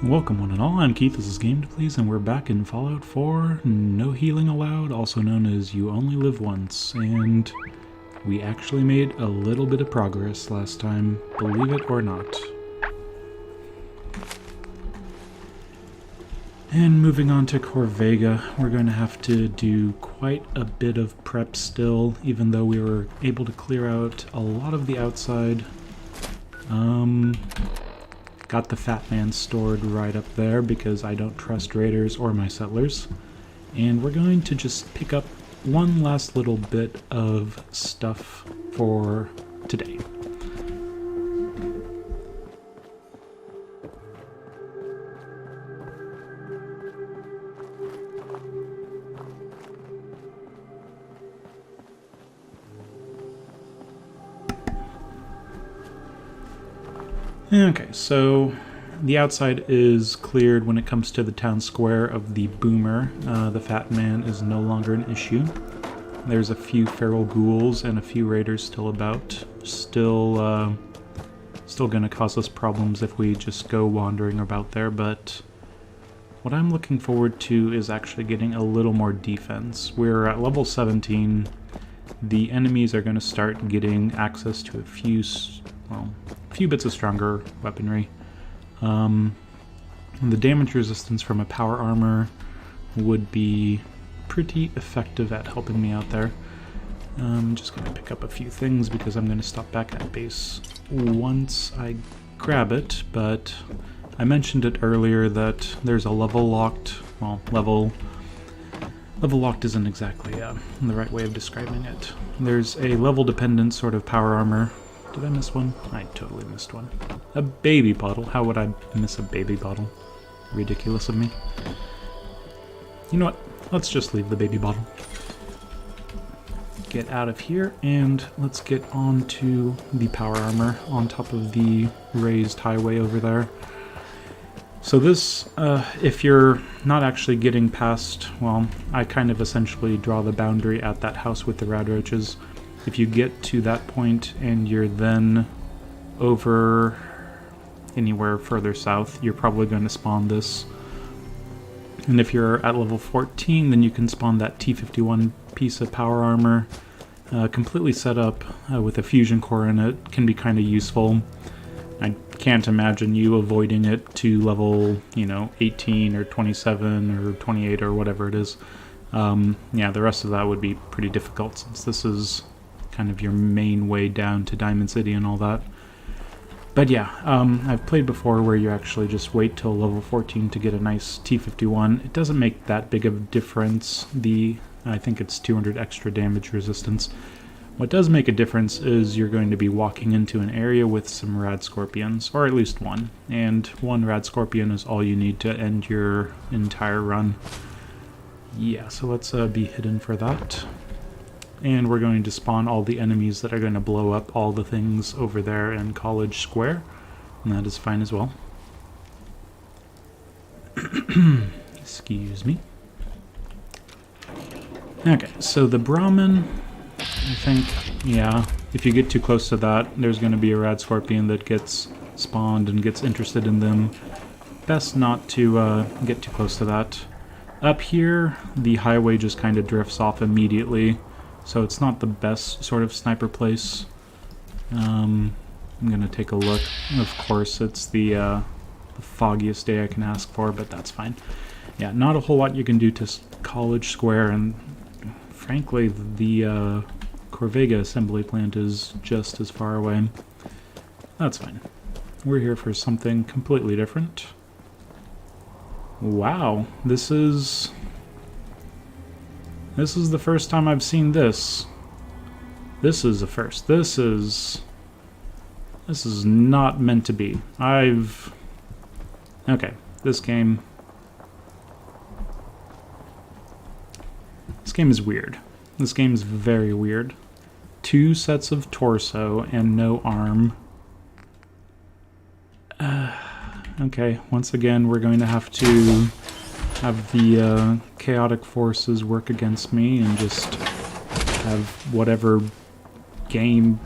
Welcome one and all, I'm Keith, this is Game to Please, and we're back in Fallout 4, No Healing Allowed, also known as You Only Live Once, and we actually made a little bit of progress last time, believe it or not. And moving on to Corvega, we're going to have to do quite a bit of prep still, even though we were able to clear out a lot of the outside. Got the Fat Man stored right up there because I don't trust raiders or my settlers. And we're going to just pick up one last little bit of stuff for today. Okay, so the outside is cleared when it comes to the town square of the Boomer. The Fat Man is no longer an issue. There's a few feral ghouls and a few raiders still about. Still gonna cause us problems if we just go wandering about there, but what I'm looking forward to is actually getting a little more defense. We're at level 17. The enemies are gonna start getting access to a few bits of stronger weaponry. The damage resistance from a power armor would be pretty effective at helping me out there. I'm just going to pick up a few things because I'm going to stop back at base once I grab it, but I mentioned it earlier that there's a level locked, level locked isn't exactly the right way of describing it. There's a level dependent sort of power armor. Did I miss one? I totally missed one. A baby bottle. How would I miss a baby bottle? Ridiculous of me. You know what? Let's just leave the baby bottle. Get out of here, and let's get on to the power armor on top of the raised highway over there. So this, if you're not actually getting past, well, I kind of essentially draw the boundary at that house with the rad roaches. If you get to that point and you're then over anywhere further south, you're probably going to spawn this. And if you're at level 14, then you can spawn that T-51 piece of power armor, completely set up with a fusion core in it. Can be kind of useful. I can't imagine you avoiding it to level, 18 or 27 or 28 or whatever it is. Yeah, the rest of that would be pretty difficult since this is kind of your main way down to Diamond City and all that. But yeah, I've played before where you actually just wait till level 14 to get a nice T-51. It doesn't make that big of a difference. I think it's 200 extra damage resistance. What does make a difference is you're going to be walking into an area with some rad scorpions, or at least one. And one rad scorpion is all you need to end your entire run. Yeah, so let's be hidden for that. And we're going to spawn all the enemies that are going to blow up all the things over there in College Square. And that is fine as well. Excuse me. Okay, so the Brahmin, I think, yeah, if you get too close to that, there's going to be a rad scorpion that gets spawned and gets interested in them. Best not to get too close to that. Up here, the highway just kind of drifts off immediately. So it's not the best sort of sniper place. I'm gonna take a look. Of course, it's the foggiest day I can ask for, but that's fine. Yeah, not a whole lot you can do to College Square, and frankly, the Corvega assembly plant is just as far away. That's fine. We're here for something completely different. Wow, this is the first time I've seen this. This is a first. This is not meant to be. Okay, this game is weird. This game is very weird. 2 sets of torso and no arm. Okay, once again, we're going to have to have the chaotic forces work against me and just have whatever game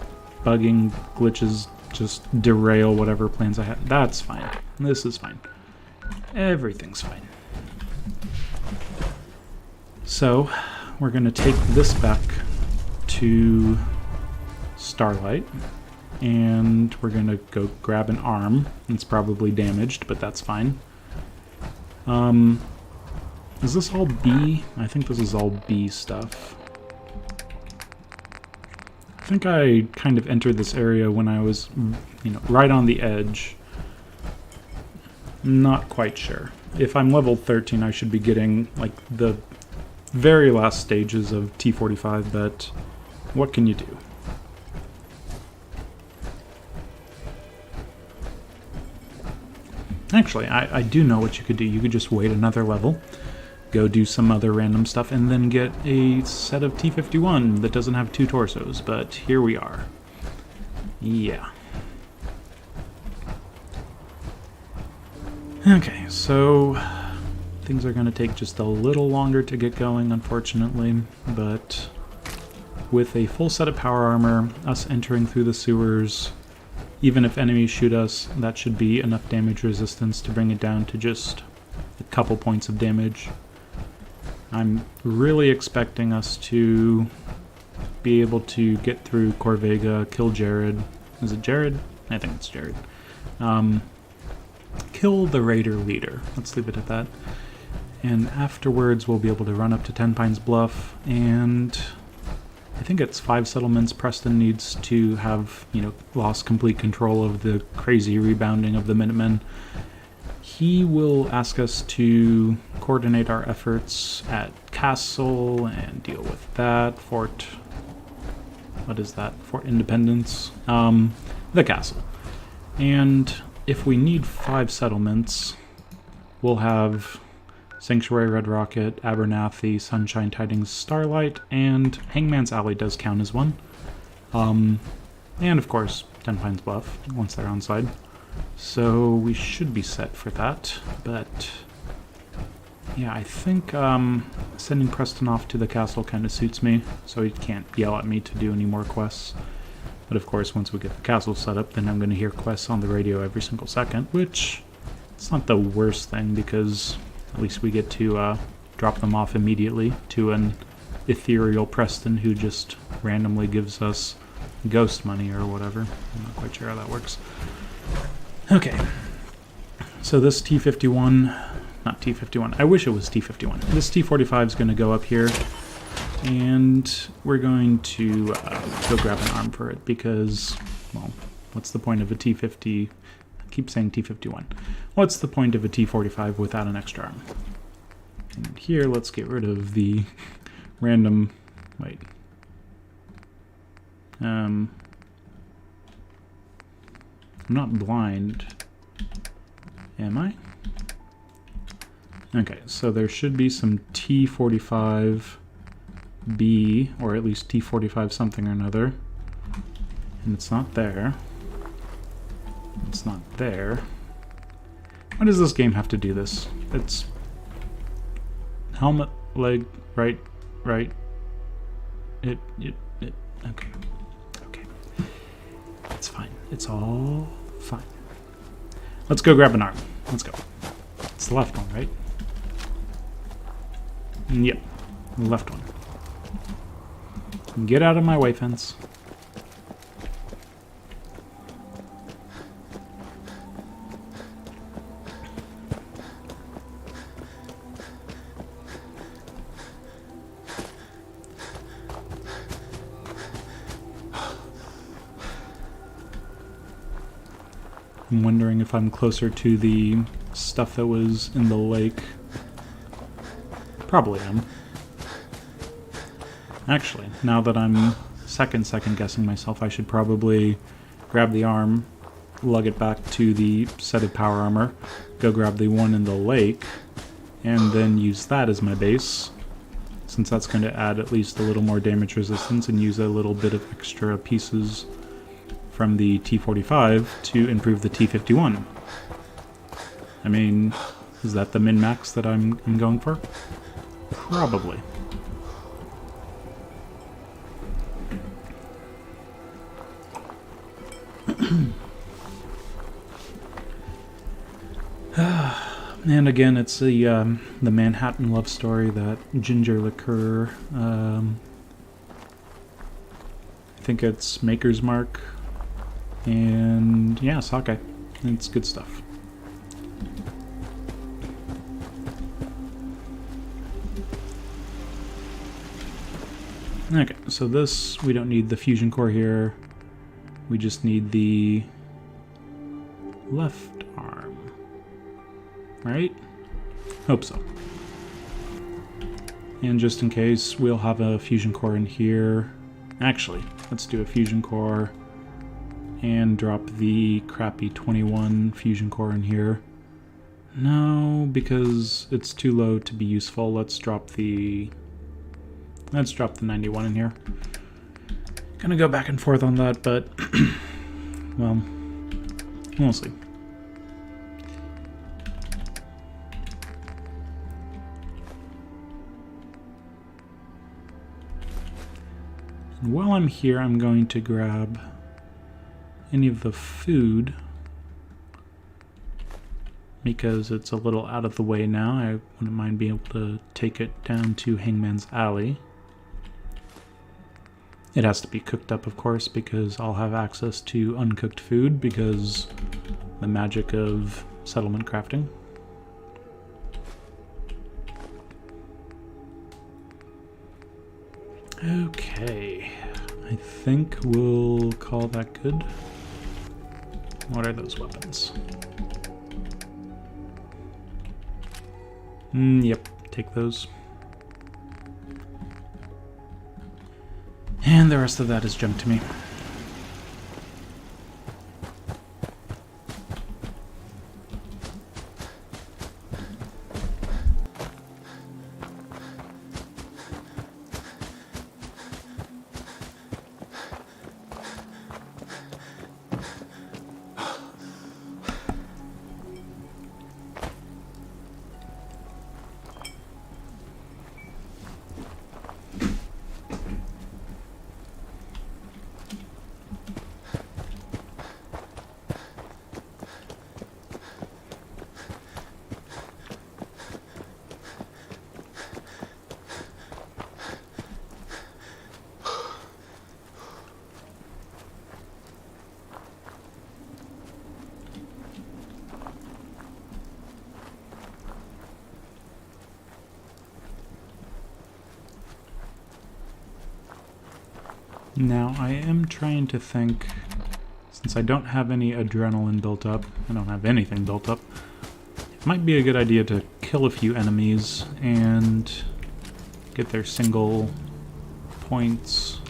bugging glitches just derail whatever plans I have. That's fine. This is fine. Everything's fine. So, we're going to take this back to Starlight, and we're going to go grab an arm. It's probably damaged, but that's fine. Is this all B? I think this is all B stuff. I think I kind of entered this area when I was, right on the edge. Not quite sure. If I'm level 13, I should be getting, like, the very last stages of T45, but what can you do? Actually, I do know what you could do. You could just wait another level, go do some other random stuff, and then get a set of T51 that doesn't have 2 torsos, but here we are. Yeah. Okay, so things are going to take just a little longer to get going, unfortunately, but with a full set of power armor, us entering through the sewers, even if enemies shoot us, that should be enough damage resistance to bring it down to just a couple points of damage. I'm really expecting us to be able to get through Corvega, kill Jared. Is it Jared? I think it's Jared. Kill the raider leader. Let's leave it at that. And afterwards we'll be able to run up to Ten Pines Bluff, and I think it's 5 settlements. Preston needs to have, lost complete control of the crazy rebounding of the Minutemen. He will ask us to coordinate our efforts at Castle and deal with that. Fort... what is that? Fort Independence? The Castle. And if we need 5 settlements, we'll have Sanctuary, Red Rocket, Abernathy, Sunshine, Tidings, Starlight, and Hangman's Alley does count as one. And of course, Ten Pines Bluff, once they're on side. So we should be set for that, but yeah, I think sending Preston off to the castle kind of suits me, so he can't yell at me to do any more quests. But of course, once we get the castle set up, then I'm going to hear quests on the radio every single second, which it's not the worst thing, because at least we get to drop them off immediately to an ethereal Preston who just randomly gives us ghost money or whatever. I'm not quite sure how that works. Okay, so this T51, not T51, I wish it was T51. This T45 is going to go up here, and we're going to go grab an arm for it because, well, what's the point of a T50? I keep saying T51. What's the point of a T45 without an extra arm? And here, let's get rid of the random, wait. I'm not blind, am I? Okay, so there should be some T45B, or at least T45 something or another, and it's not there. It's not there. Why does this game have to do this? It's helmet, leg, right, okay. Okay. It's fine. It's all fine. Let's go grab an arm. Let's go. It's the left one, right? Yep. The left one. Get out of my way, fence. I'm wondering if I'm closer to the stuff that was in the lake. Probably am. Actually, now that I'm second guessing myself, I should probably grab the arm, lug it back to the set of power armor, go grab the one in the lake, and then use that as my base, since that's going to add at least a little more damage resistance, and use a little bit of extra pieces from the T45 to improve the T51. I mean, is that the min-max that I'm going for? Probably. And again, it's the Manhattan love story, that ginger liqueur. I think it's Maker's Mark. And yeah, sake. It's good stuff. Okay, so this, we don't need the fusion core here. We just need the left arm. Right? Hope so. And just in case, we'll have a fusion core in here. Actually, let's do a fusion core and drop the crappy 21 fusion core in here. No, because it's too low to be useful. Let's drop the 91 in here. Gonna go back and forth on that, but well, we'll see. And while I'm here, I'm going to grab any of the food because it's a little out of the way now. I wouldn't mind being able to take it down to Hangman's Alley. It has to be cooked up, of course, because I'll have access to uncooked food because the magic of settlement crafting. Okay, I think we'll call that good. What are those weapons? Yep, take those. And the rest of that is junk to me. Now, I am trying to think, since I don't have any adrenaline built up, I don't have anything built up, it might be a good idea to kill a few enemies and get their single points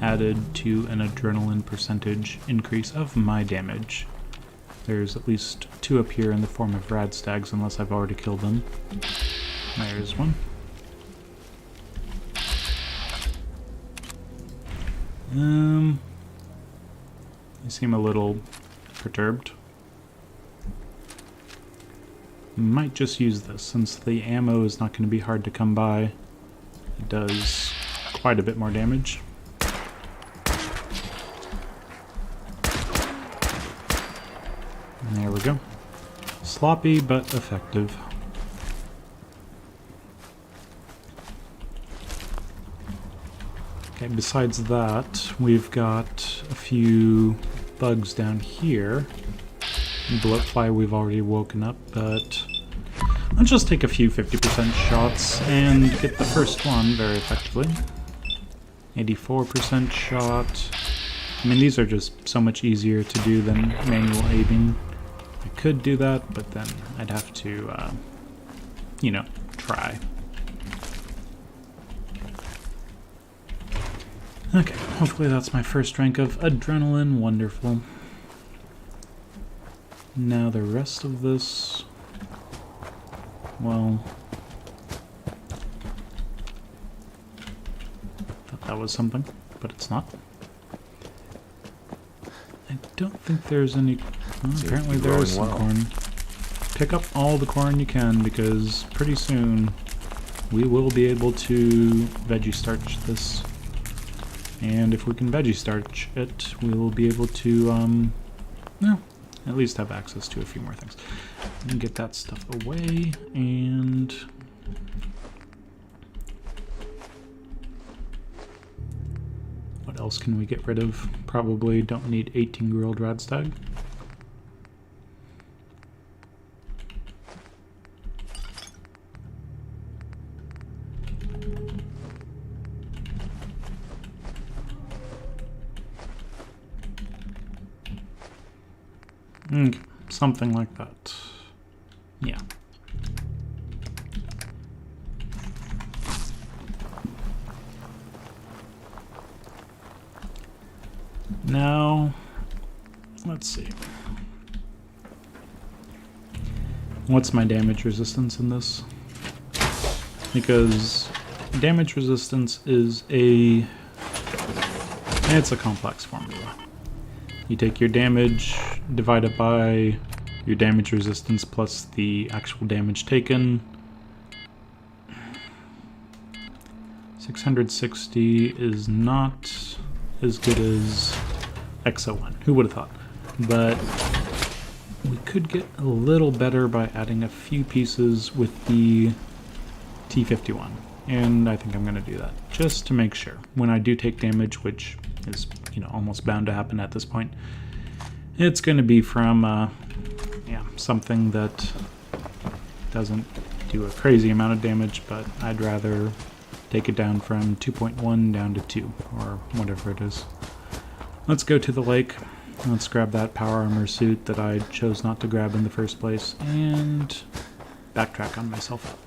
added to an adrenaline percentage increase of my damage. There's at least 2 up here in the form of radstags, unless I've already killed them. There's one. You seem a little perturbed. Might just use this, since the ammo is not going to be hard to come by. It does quite a bit more damage. And there we go. Sloppy, but effective. Okay, besides that, we've got a few bugs down here. Bloatfly we've already woken up, but let's just take a few 50% shots and get the first one very effectively. 84% shot. I mean, these are just so much easier to do than manual aiming. I could do that, but then I'd have to, you know, try. Okay, hopefully that's my first rank of adrenaline. Wonderful. Now the rest of this, well, thought that was something, but it's not. I don't think there's any, well, apparently there is some corn. Pick up all the corn you can, because pretty soon we will be able to veggie starch this. And if we can veggie starch it, we will be able to, well, at least have access to a few more things. And get that stuff away, and what else can we get rid of? Probably don't need 18-year-old Radstag. Something like that. Yeah. Now, let's see. What's my damage resistance in this? Because damage resistance is it's a complex formula. You take your damage, divide it by your damage resistance plus the actual damage taken. 660 is not as good as XO1. Who would have thought? But we could get a little better by adding a few pieces with the T51. And I think I'm going to do that just to make sure. When I do take damage, which is, you know, almost bound to happen at this point, it's going to be from something that doesn't do a crazy amount of damage, but I'd rather take it down from 2.1 down to 2, or whatever it is. Let's go to the lake. Let's grab that power armor suit that I chose not to grab in the first place, and backtrack on myself up.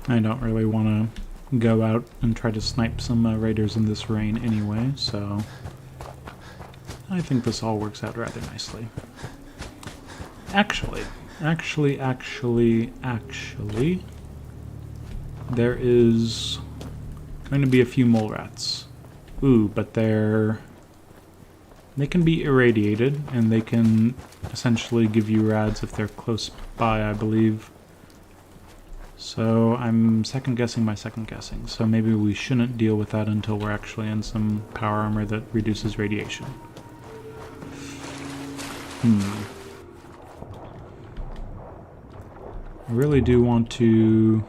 I don't really want to go out and try to snipe some raiders in this rain anyway, so I think this all works out rather nicely. Actually, there is going to be a few mole rats. Ooh, but they can be irradiated, and they can essentially give you rads if they're close by, I believe. So I'm second-guessing my second-guessing, so maybe we shouldn't deal with that until we're actually in some power armor that reduces radiation. I really do want to...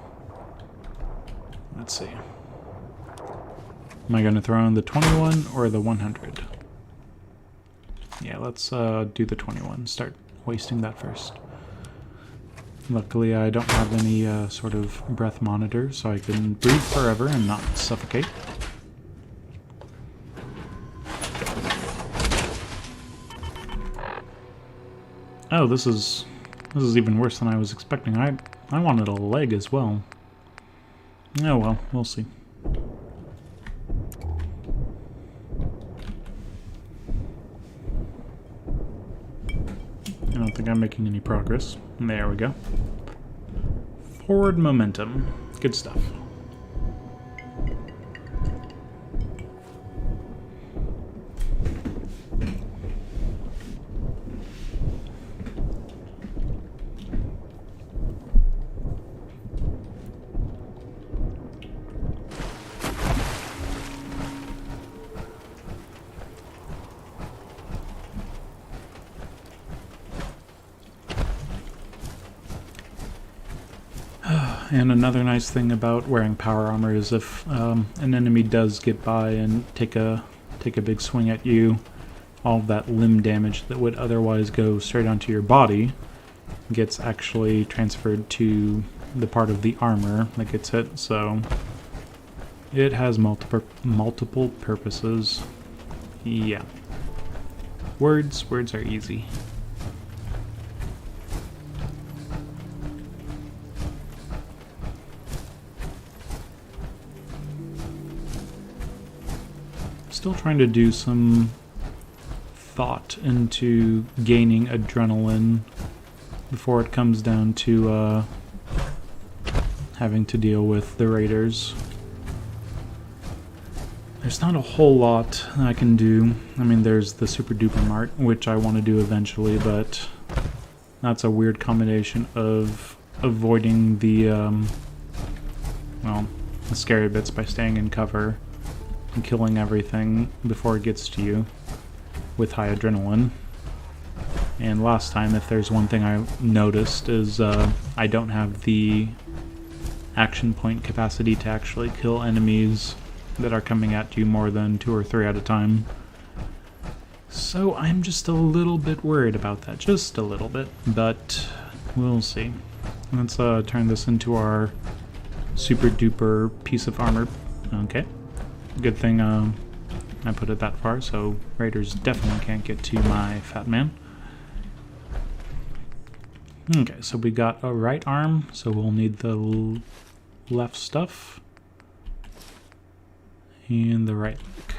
Let's see. Am I going to throw in the 21 or the 100? Yeah, let's do the 21. Start wasting that first. Luckily, I don't have any sort of breath monitor, so I can breathe forever and not suffocate. Oh, this is even worse than I was expecting. I wanted a leg as well. Oh well, we'll see. I don't think I'm making any progress. There we go. Forward momentum. Good stuff. And another nice thing about wearing power armor is if an enemy does get by and take a big swing at you, all of that limb damage that would otherwise go straight onto your body gets actually transferred to the part of the armor that gets hit, so it has multiple purposes. Yeah. Words are easy. Still trying to do some thought into gaining adrenaline before it comes down to having to deal with the raiders. There's not a whole lot I can do. I mean, there's the Super Duper Mart, which I want to do eventually, but that's a weird combination of avoiding the, well, the scary bits by staying in cover and killing everything before it gets to you with high adrenaline. And last time, if there's one thing I noticed, is I don't have the action point capacity to actually kill enemies that are coming at you more than 2 or 3 at a time. So I'm just a little bit worried about that, just a little bit, but we'll see. Let's turn this into our super duper piece of armor. Okay, good thing I put it that far, so raiders definitely can't get to my fat man. Okay, so we got a right arm, so we'll need the left stuff. And the right leg.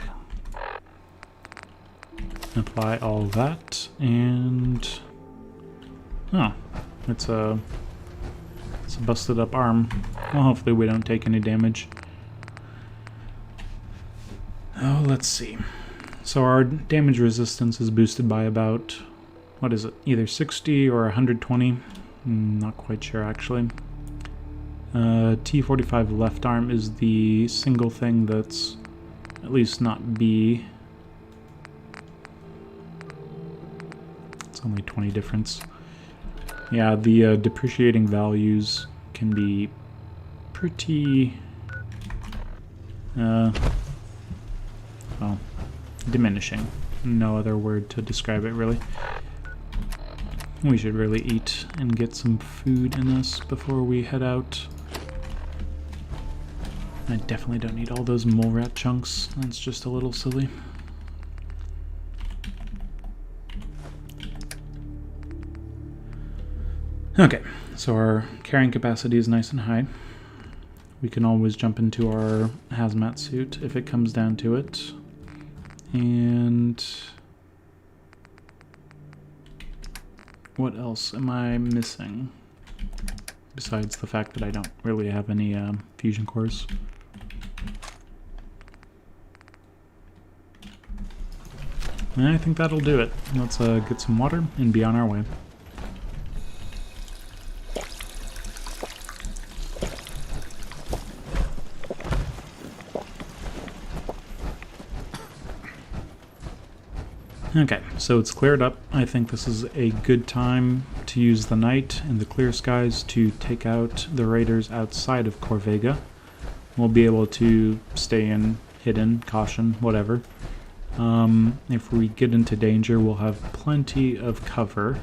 Apply all that, and... oh, it's a busted up arm. Well, hopefully we don't take any damage. Oh, let's see. So our damage resistance is boosted by about... what is it? Either 60 or 120? Not quite sure, actually. T45 left arm is the single thing that's at least not B. It's only 20 difference. Yeah, the depreciating values can be pretty... well, diminishing. No other word to describe it, really. We should really eat and get some food in us before we head out. I definitely don't need all those mole rat chunks. That's just a little silly. Okay, so our carrying capacity is nice and high. We can always jump into our hazmat suit if it comes down to it. And... what else am I missing? Besides the fact that I don't really have any fusion cores. And I think that'll do it. Let's get some water and be on our way. Okay, so it's cleared up. I think this is a good time to use the night and the clear skies to take out the raiders outside of Corvega. We'll be able to stay in, hidden, caution, whatever. If we get into danger, we'll have plenty of cover.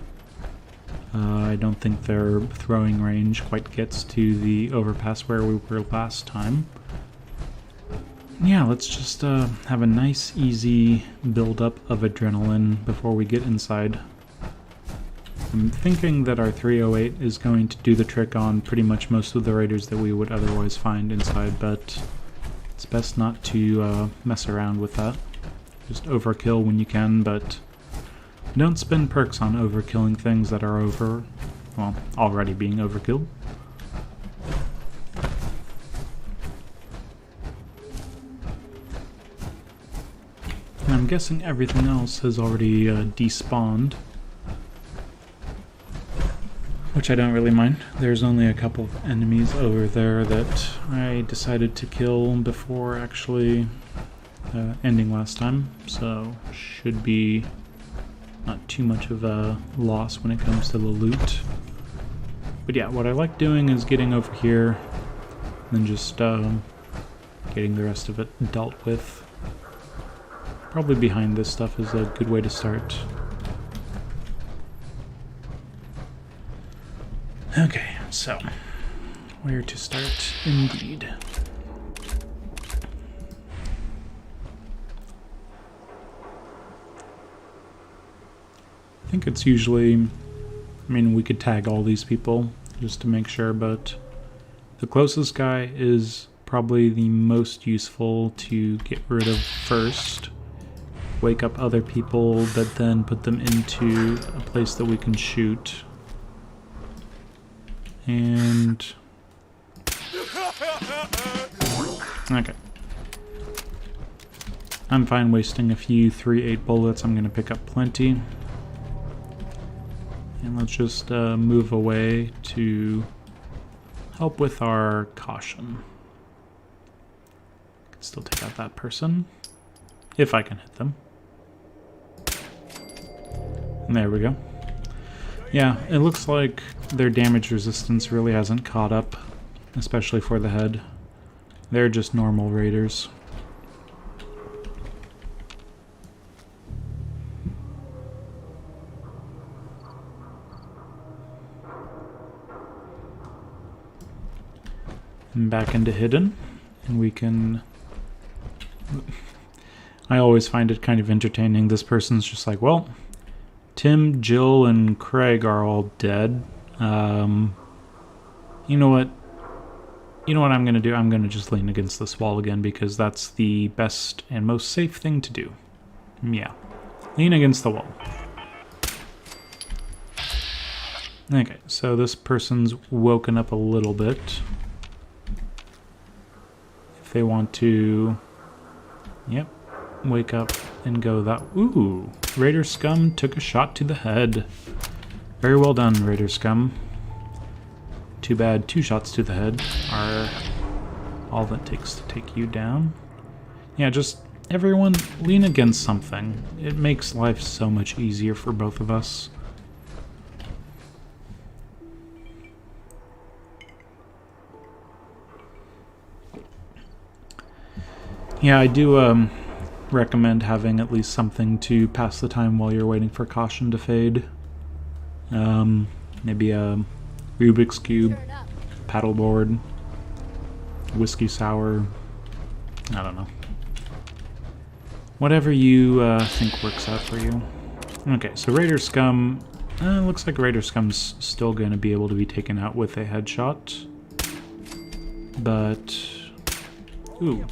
I don't think their throwing range quite gets to the overpass where we were last time. Yeah, let's just have a nice, easy build-up of adrenaline before we get inside. I'm thinking that our 308 is going to do the trick on pretty much most of the raiders that we would otherwise find inside, but it's best not to mess around with that. Just overkill when you can, but don't spend perks on overkilling things that are already being overkilled. I'm guessing everything else has already despawned, which I don't really mind. There's only a couple of enemies over there that I decided to kill before actually ending last time, so should be not too much of a loss when it comes to the loot. But yeah, what I like doing is getting over here and then just getting the rest of it dealt with. Probably behind this stuff is a good way to start. Okay, so where to start indeed. I think it's usually, I mean, we could tag all these people just to make sure, but the closest guy is probably the most useful to get rid of first. Wake up other people, but then put them into a place that we can shoot. And... okay. I'm fine wasting a few 3-8 bullets. I'm going to pick up plenty. And let's just move away to help with our caution. Can still take out that person, if I can hit them. And there we go. Yeah, it looks like their damage resistance really hasn't caught up, especially for the head. They're just normal raiders. And back into hidden, and we can... I always find it kind of entertaining. This person's just like, well, Tim, Jill, and Craig are all dead. You know what? You know what I'm going to do? I'm going to just lean against this wall again because that's the best and most safe thing to do. Yeah. Lean against the wall. Okay, so this person's woken up a little bit. If they want to... Yep. Wake up and go that... Ooh! Raider Scum took a shot to the head. Very well done, Raider Scum. Too bad 2 shots to the head are all that takes to take you down. Yeah, just everyone lean against something. It makes life so much easier for both of us. Yeah, I do recommend having at least something to pass the time while you're waiting for caution to fade. Maybe a Rubik's Cube, paddleboard, whiskey sour, I don't know. Whatever you think works out for you. Okay, so Raider Scum, looks like Raider Scum's still going to be able to be taken out with a headshot. But, ooh,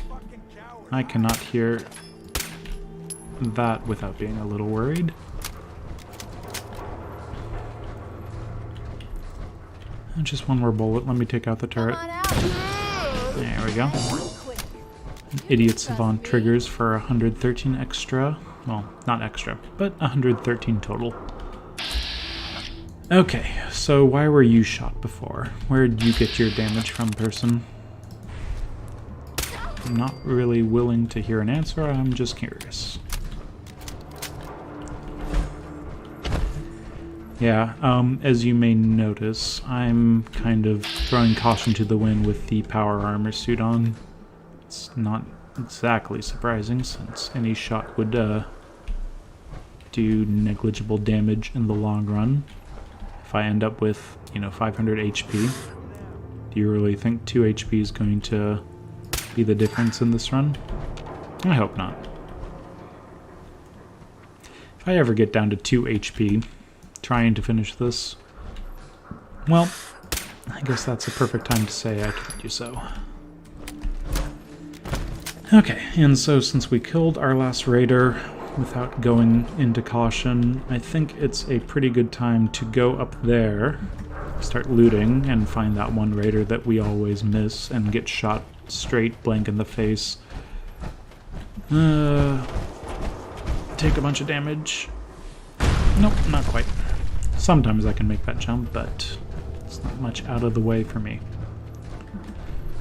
I cannot hear that without being a little worried. Just one more bullet. Let me take out the turret. There we go. Idiot Savant triggers for 113 extra. Well, not extra, but 113 total. Okay, so why were you shot before? Where did you get your damage from, person? I'm not really willing to hear an answer, I'm just curious. Yeah, as you may notice, I'm kind of throwing caution to the wind with the power armor suit on. It's not exactly surprising, since any shot would do negligible damage in the long run. If I end up with, 500 HP, do you really think 2 HP is going to be the difference in this run? I hope not. If I ever get down to 2 HP, trying to finish this, well, I guess that's a perfect time to say I told you so. Okay, and so since we killed our last raider without going into caution, I think it's a pretty good time to go up there, start looting, and find that one raider that we always miss and get shot straight blank in the face. Take a bunch of damage. Nope, not quite. Sometimes I can make that jump, but it's not much out of the way for me.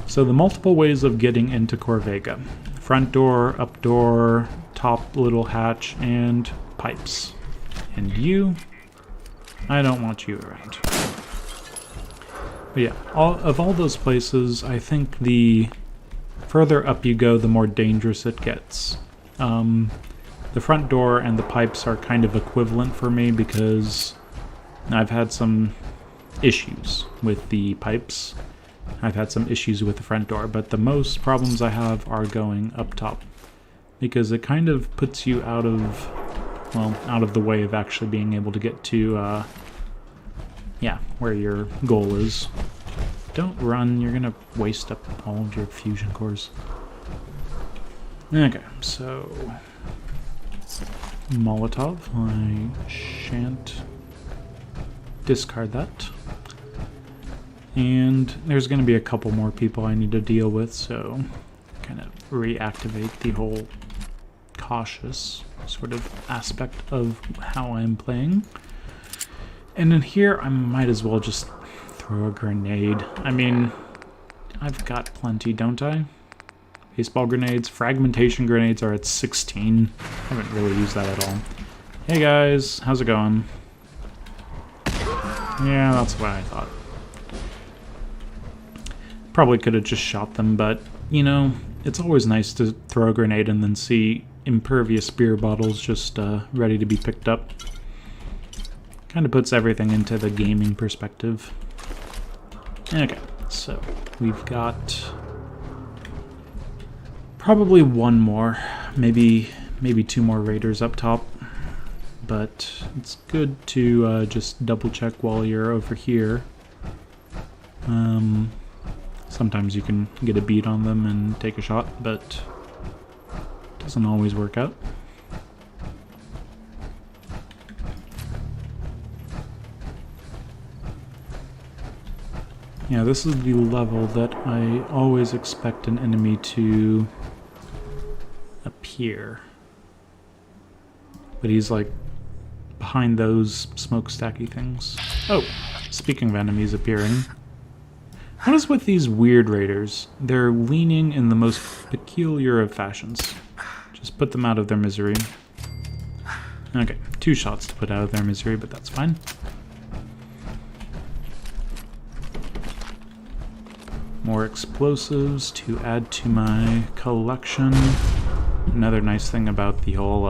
So the multiple ways of getting into Corvega. Front door, up door, top little hatch, and pipes. And you? I don't want you around. But yeah, of all those places, I think the further up you go, the more dangerous it gets. The front door and the pipes are kind of equivalent for me because I've had some issues with the pipes. I've had some issues with the front door, but the most problems I have are going up top because it kind of puts you out of the way of actually being able to get to, where your goal is. Don't run, you're gonna waste up all of your fusion cores. Okay, so Molotov, I shan't discard that. And there's going to be a couple more people I need to deal with, so kind of reactivate the whole cautious sort of aspect of how I'm playing. And in here, I might as well just throw a grenade. I mean, I've got plenty, don't I? Baseball grenades, fragmentation grenades are at 16. I haven't really used that at all. Hey guys, how's it going? Yeah, that's what I thought. Probably could have just shot them, but, you know, it's always nice to throw a grenade and then see impervious beer bottles just ready to be picked up. Kind of puts everything into the gaming perspective. Okay, so we've got probably one more, maybe 2 more raiders up top. But it's good to just double check while you're over here. Sometimes you can get a beat on them and take a shot, but it doesn't always work out. Yeah, this is the level that I always expect an enemy to appear. But he's like behind those smokestacky things. Oh, speaking of enemies appearing. What is with these weird raiders? They're leaning in the most peculiar of fashions. Just put them out of their misery. Okay, 2 shots to put out of their misery, but that's fine. More explosives to add to my collection. Another nice thing about the whole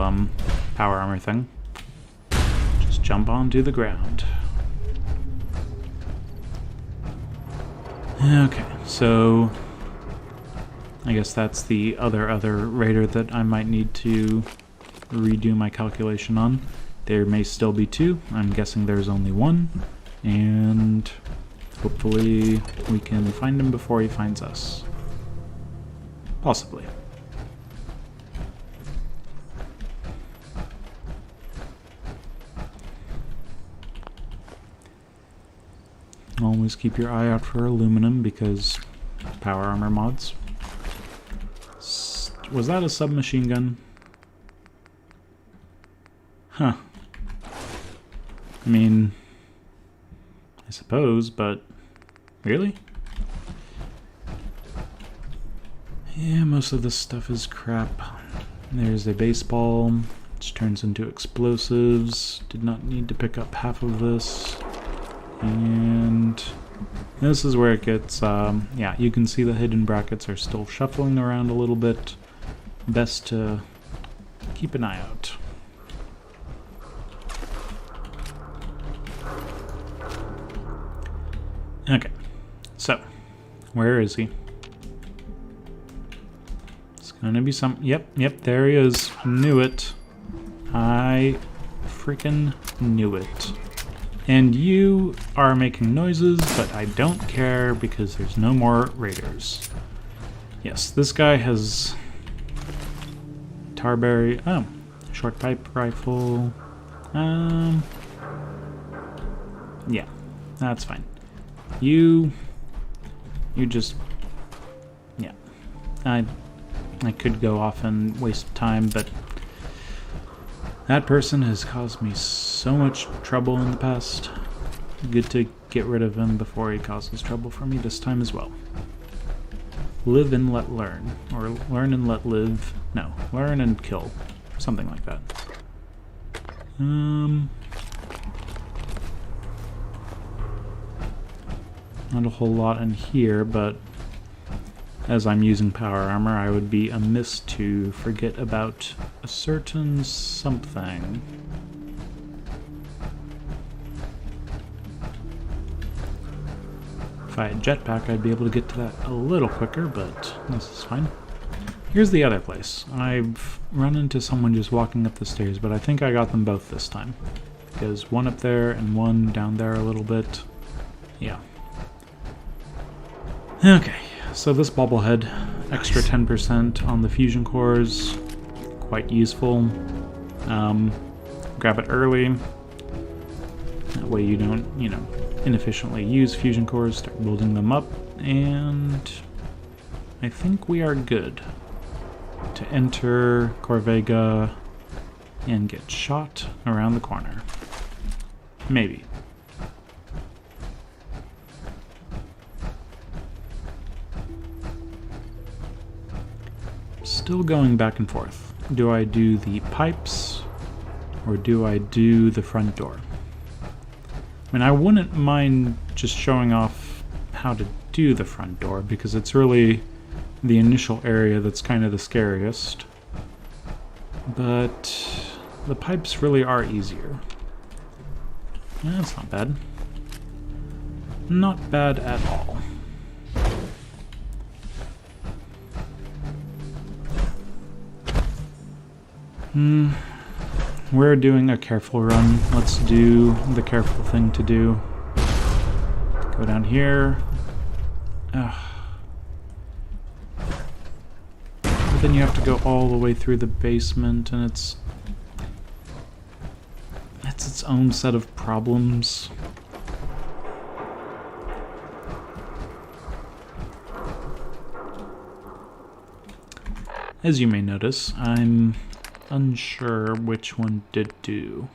power armor thing. Just jump onto the ground. Okay, so I guess that's the other raider that I might need to redo my calculation on. There may still be 2. I'm guessing there's only 1. And hopefully we can find him before he finds us. Possibly. Always keep your eye out for aluminum because power armor mods. Was that a submachine gun? Huh. I mean, I suppose, but really? Yeah, most of this stuff is crap. There's a baseball, which turns into explosives. Did not need to pick up half of this. And this is where it gets, yeah, you can see the hidden brackets are still shuffling around a little bit. Best to keep an eye out. Okay, so, where is he? It's gonna be some, yep, there he is. Knew it. I freaking knew it. And you are making noises, but I don't care because there's no more raiders. Yes, this guy has Tarberry. Oh, short pipe rifle. Yeah, that's fine. You just, yeah. I could go off and waste time, but that person has caused me so much trouble in the past. Good to get rid of him before he causes trouble for me this time as well. Live and let learn. Or learn and let live. No, learn and kill. Something like that. Not a whole lot in here, but as I'm using power armor, I would be amiss to forget about a certain something. If I had jetpack, I'd be able to get to that a little quicker, but this is fine. Here's the other place. I've run into someone just walking up the stairs, but I think I got them both this time. Because one up there and one down there a little bit. Yeah. Okay. So this bobblehead, extra 10% on the fusion cores, quite useful. Grab it early. That way you don't, inefficiently use fusion cores, start building them up, and I think we are good to enter Corvega and get shot around the corner. Maybe. still going back and forth. Do I do the pipes or do I do the front door? I mean, I wouldn't mind just showing off how to do the front door because it's really the initial area that's kind of the scariest. But the pipes really are easier. Yeah, that's not bad. Not bad at all. We're doing a careful run. Let's do the careful thing to do. Go down here. But then you have to go all the way through the basement, and it's its own set of problems. As you may notice, I'm unsure which one to do.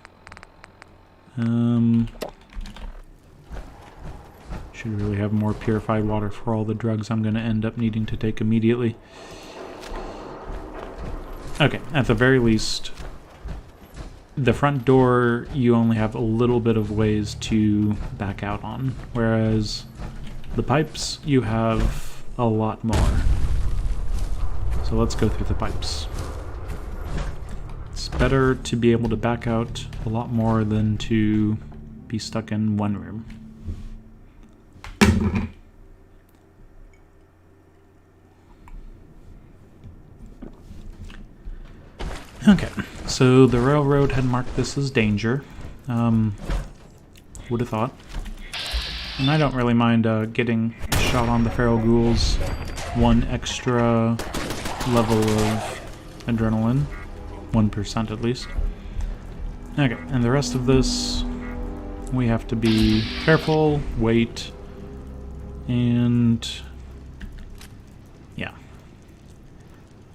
Should really have more purified water for all the drugs I'm going to end up needing to take immediately. Okay, at the very least, the front door you only have a little bit of ways to back out on, whereas the pipes you have a lot more. So let's go through the pipes. It's better to be able to back out a lot more than to be stuck in one room. Okay, so the railroad had marked this as danger. Would have thought. And I don't really mind getting shot on the feral ghouls. One extra level of adrenaline. 1% at least. Okay, and the rest of this, we have to be careful, wait, and yeah.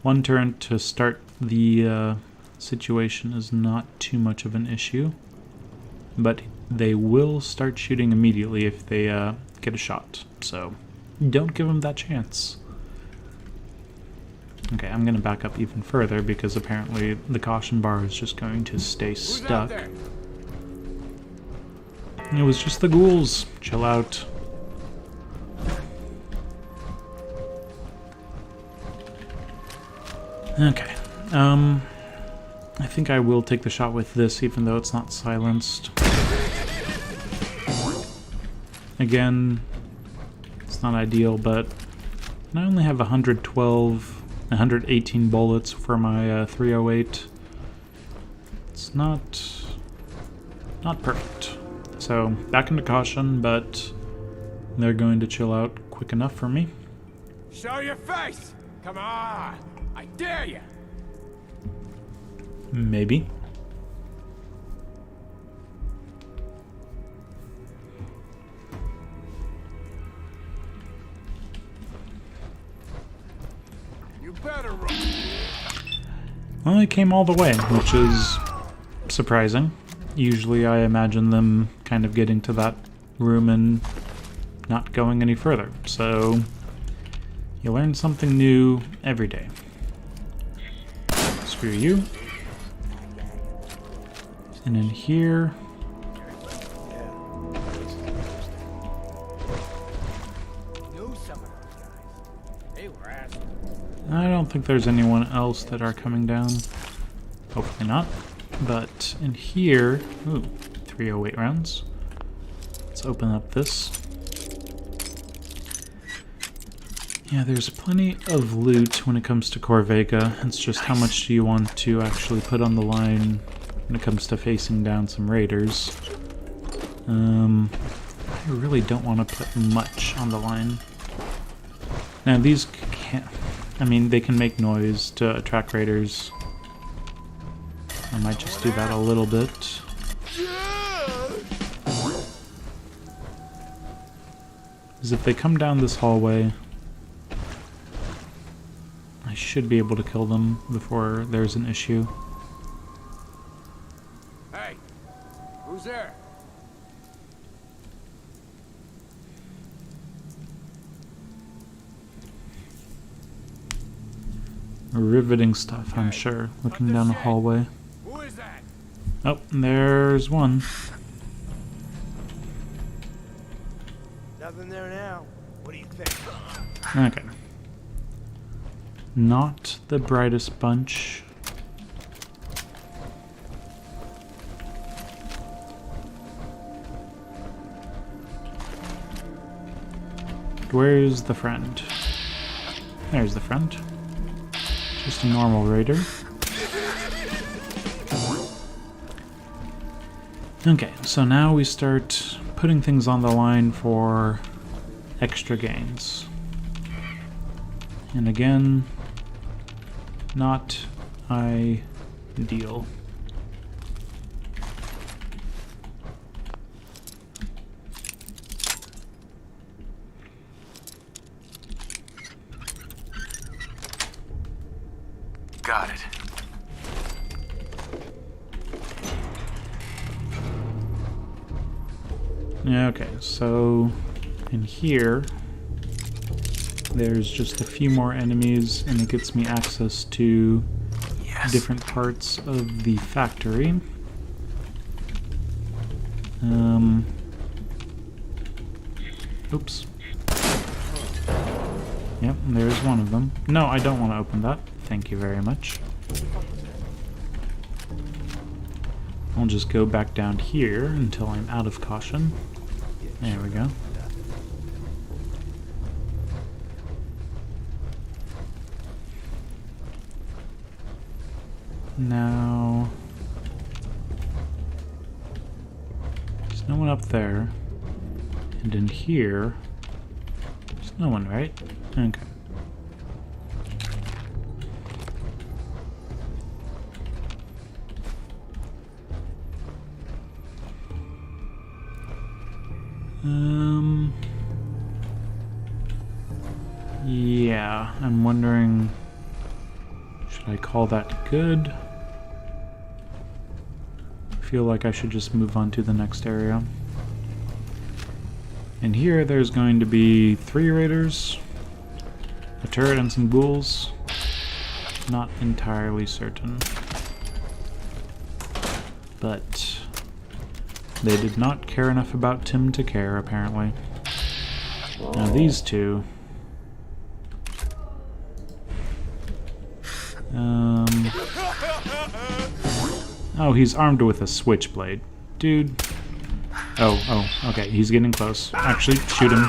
One turn to start the situation is not too much of an issue, but they will start shooting immediately if they get a shot, so don't give them that chance. Okay, I'm going to back up even further because apparently the caution bar is just going to stay stuck. It was just the ghouls. Chill out. Okay. I think I will take the shot with this even though it's not silenced. Again, it's not ideal, but I only have 118 bullets for my 308. It's not perfect. So back into caution, but they're going to chill out quick enough for me. Show your face! Come on! I dare you! Maybe. You better run! Well, I came all the way, which is surprising. Usually I imagine them kind of getting to that room and not going any further. So you learn something new every day. Screw you. And in here, I don't think there's anyone else that are coming down. Hopefully not. But in here, ooh, 308 rounds. Let's open up this. Yeah, there's plenty of loot when it comes to Corvega. It's just how much do you want to actually put on the line when it comes to facing down some raiders. I really don't want to put much on the line. Now these can't, I mean, they can make noise to attract raiders. I might just do that a little bit. Because if they come down this hallway, I should be able to kill them before there's an issue. Hey! Who's there? riveting stuff, I'm sure. Looking down the hallway. Who is that? Oh, there's one. Nothing there now. What do you think? Okay. Not the brightest bunch. Where's the friend? There's the friend. Just a normal raider. Okay, so now we start putting things on the line for extra gains. And again, not ideal. Got it. Okay, so in here, there's just a few more enemies, and it gets me access to different parts of the factory. Oops. Yep, there's one of them. No, I don't want to open that. Thank you very much. I'll just go back down here until I'm out of caution. There we go. Now, there's no one up there. And in here, there's no one, right? Okay. Yeah, I'm wondering, should I call that good? I feel like I should just move on to the next area. And here there's going to be 3 raiders, a turret and some ghouls. Not entirely certain. But they did not care enough about Tim to care, apparently. Now these two... Oh, he's armed with a switchblade. Dude. Oh, okay, he's getting close. Actually, shoot him.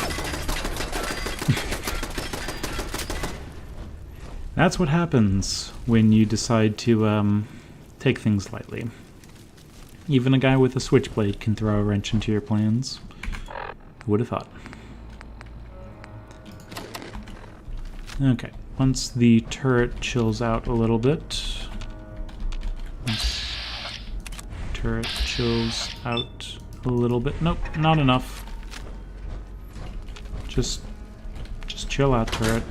That's what happens when you decide to, take things lightly. Even a guy with a switchblade can throw a wrench into your plans. Who would have thought? Okay, once the turret chills out a little bit... Turret chills out a little bit. Nope, not enough. Just chill out, turret.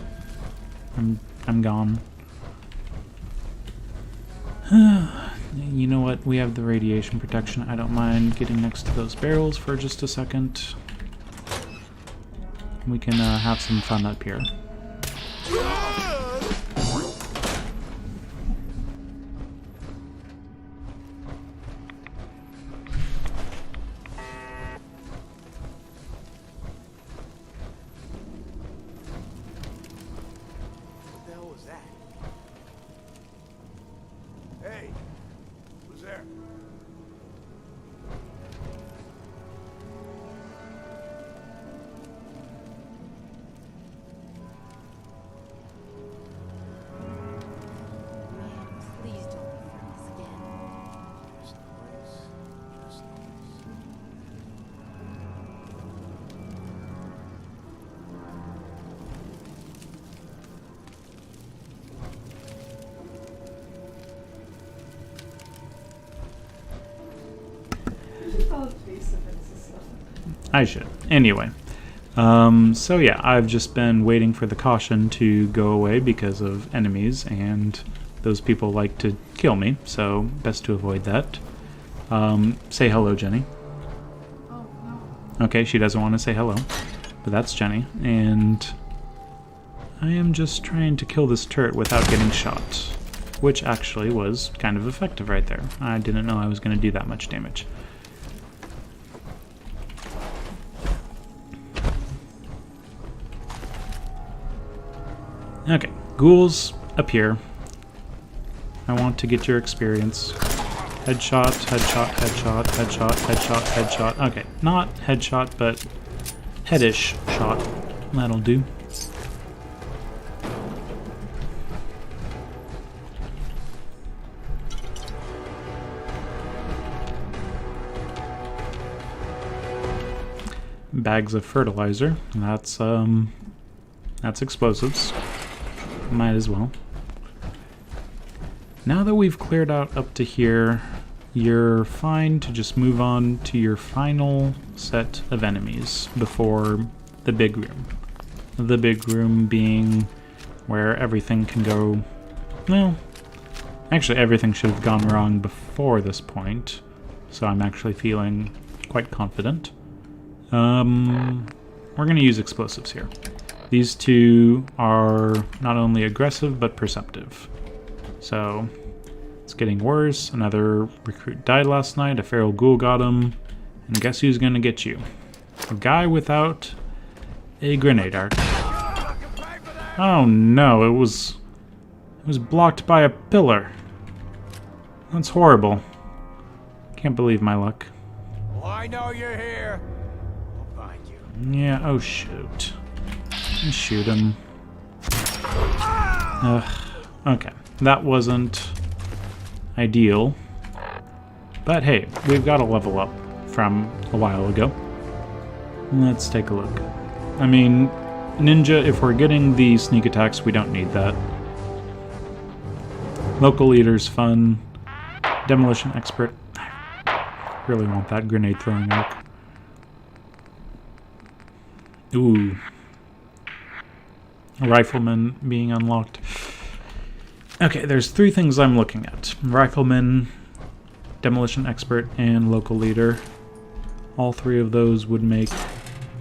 I'm gone. You know what? We have the radiation protection. I don't mind getting next to those barrels for just a second. We can have some fun up here. Hey, who's there? Please don't be from this again. Just noise. Just noise. I should. Anyway. So yeah, I've just been waiting for the caution to go away because of enemies, and those people like to kill me, so best to avoid that. Say hello, Jenny. Oh, no. Okay, she doesn't want to say hello, but that's Jenny. And I am just trying to kill this turret without getting shot, which actually was kind of effective right there. I didn't know I was going to do that much damage. Okay, ghouls appear. I want to get your experience. Headshot, headshot, headshot, headshot, headshot, headshot. Okay, not headshot, but headish shot. That'll do. Bags of fertilizer. That's explosives. Might as well. Now that we've cleared out up to here, you're fine to just move on to your final set of enemies before the big room. The big room being where everything can go... Well, actually everything should have gone wrong before this point, so I'm actually feeling quite confident. We're going to use explosives here. These two are not only aggressive, but perceptive. So, it's getting worse. Another recruit died last night. A feral ghoul got him. And guess who's going to get you? A guy without a grenade arc. Oh no, it was blocked by a pillar. That's horrible. Can't believe my luck. Well, I know you're here. I'll find you. Yeah, oh shoot. Shoot him. Okay, that wasn't ideal. But hey, we've got a level up from a while ago. Let's take a look. I mean, ninja, if we're getting the sneak attacks, we don't need that. Local leader's fun. Demolition expert. I really want that grenade throwing arc. Ooh. Rifleman being unlocked. Okay, there's three things I'm looking at. Rifleman, demolition expert, and local leader. All three of those would make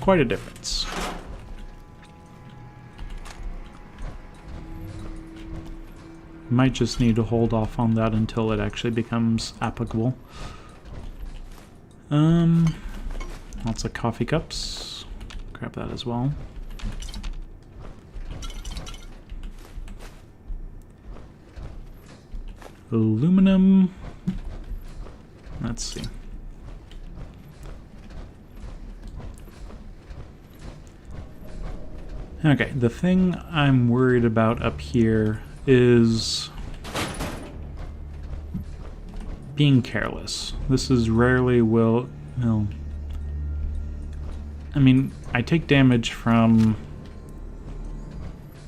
quite a difference. Might just need to hold off on that until it actually becomes applicable. Lots of coffee cups. Grab that as well. Aluminum. Let's see. Okay, the thing I'm worried about up here is being careless. This is rarely will... Well, I mean, I take damage from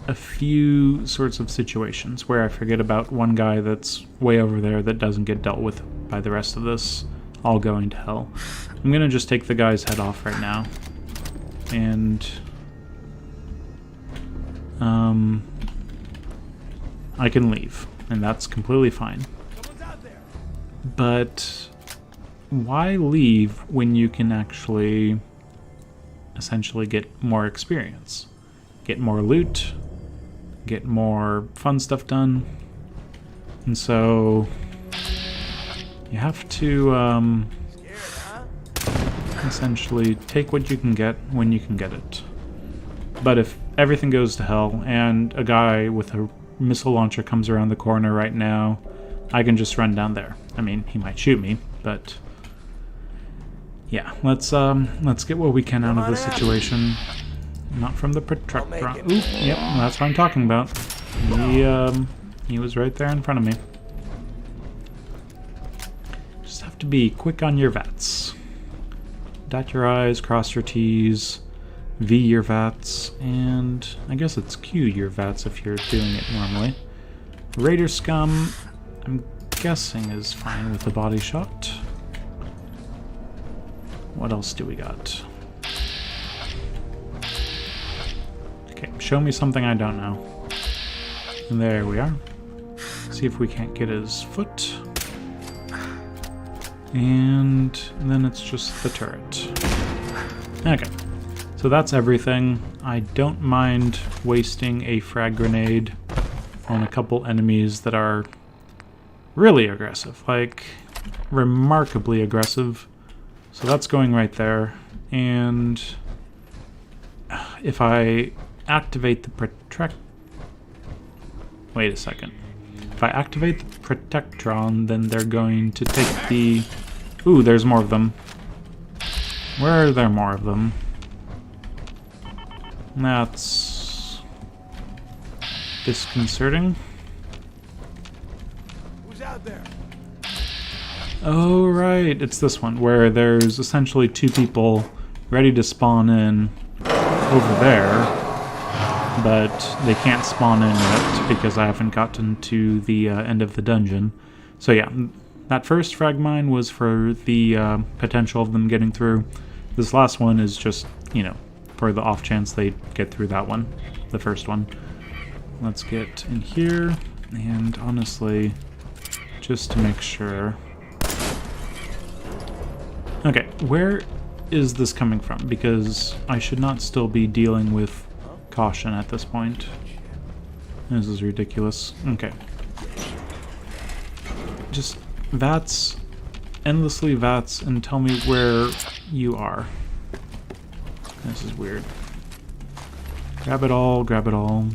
a few sorts of situations where I forget about one guy that's way over there that doesn't get dealt with by the rest of this, all going to hell. I'm gonna just take the guy's head off right now. And... I can leave, and that's completely fine. But why leave when you can actually essentially get more experience? Get more loot, get more fun stuff done. And so you have to essentially take what you can get when you can get it. But if everything goes to hell and a guy with a missile launcher comes around the corner right now, I can just run down there. I mean, he might shoot me, but yeah, let's get what we can out of this situation. Not from the protractor. Ooh, yep, that's what I'm talking about. He was right there in front of me. Just have to be quick on your VATs. Dot your I's, cross your T's, V your VATs, and I guess it's Q your VATs if you're doing it normally. Raider Scum, I'm guessing is fine with the body shot. What else do we got? Okay, show me something I don't know. And there we are. See if we can't get his foot. And then it's just the turret. Okay. So that's everything. I don't mind wasting a frag grenade on a couple enemies that are really aggressive, like remarkably aggressive. So that's going right there. And if I activate the protect... Wait a second. If I activate the Protectron, then they're going to take the... Ooh, there's more of them. Where are there more of them? That's disconcerting. Who's out there? Oh, right. It's this one, where there's essentially two people ready to spawn in over there, but they can't spawn in yet because I haven't gotten to the end of the dungeon. So yeah, that first frag mine was for the potential of them getting through. This last one is just, you know, for the off chance they get through that one, the first one. Let's get in here, and honestly, just to make sure. Okay, where is this coming from? Because I should not still be dealing with caution at this point. This is ridiculous. Okay. Just VATS, endlessly VATS, and tell me where you are. This is weird. Grab it all, grab it all.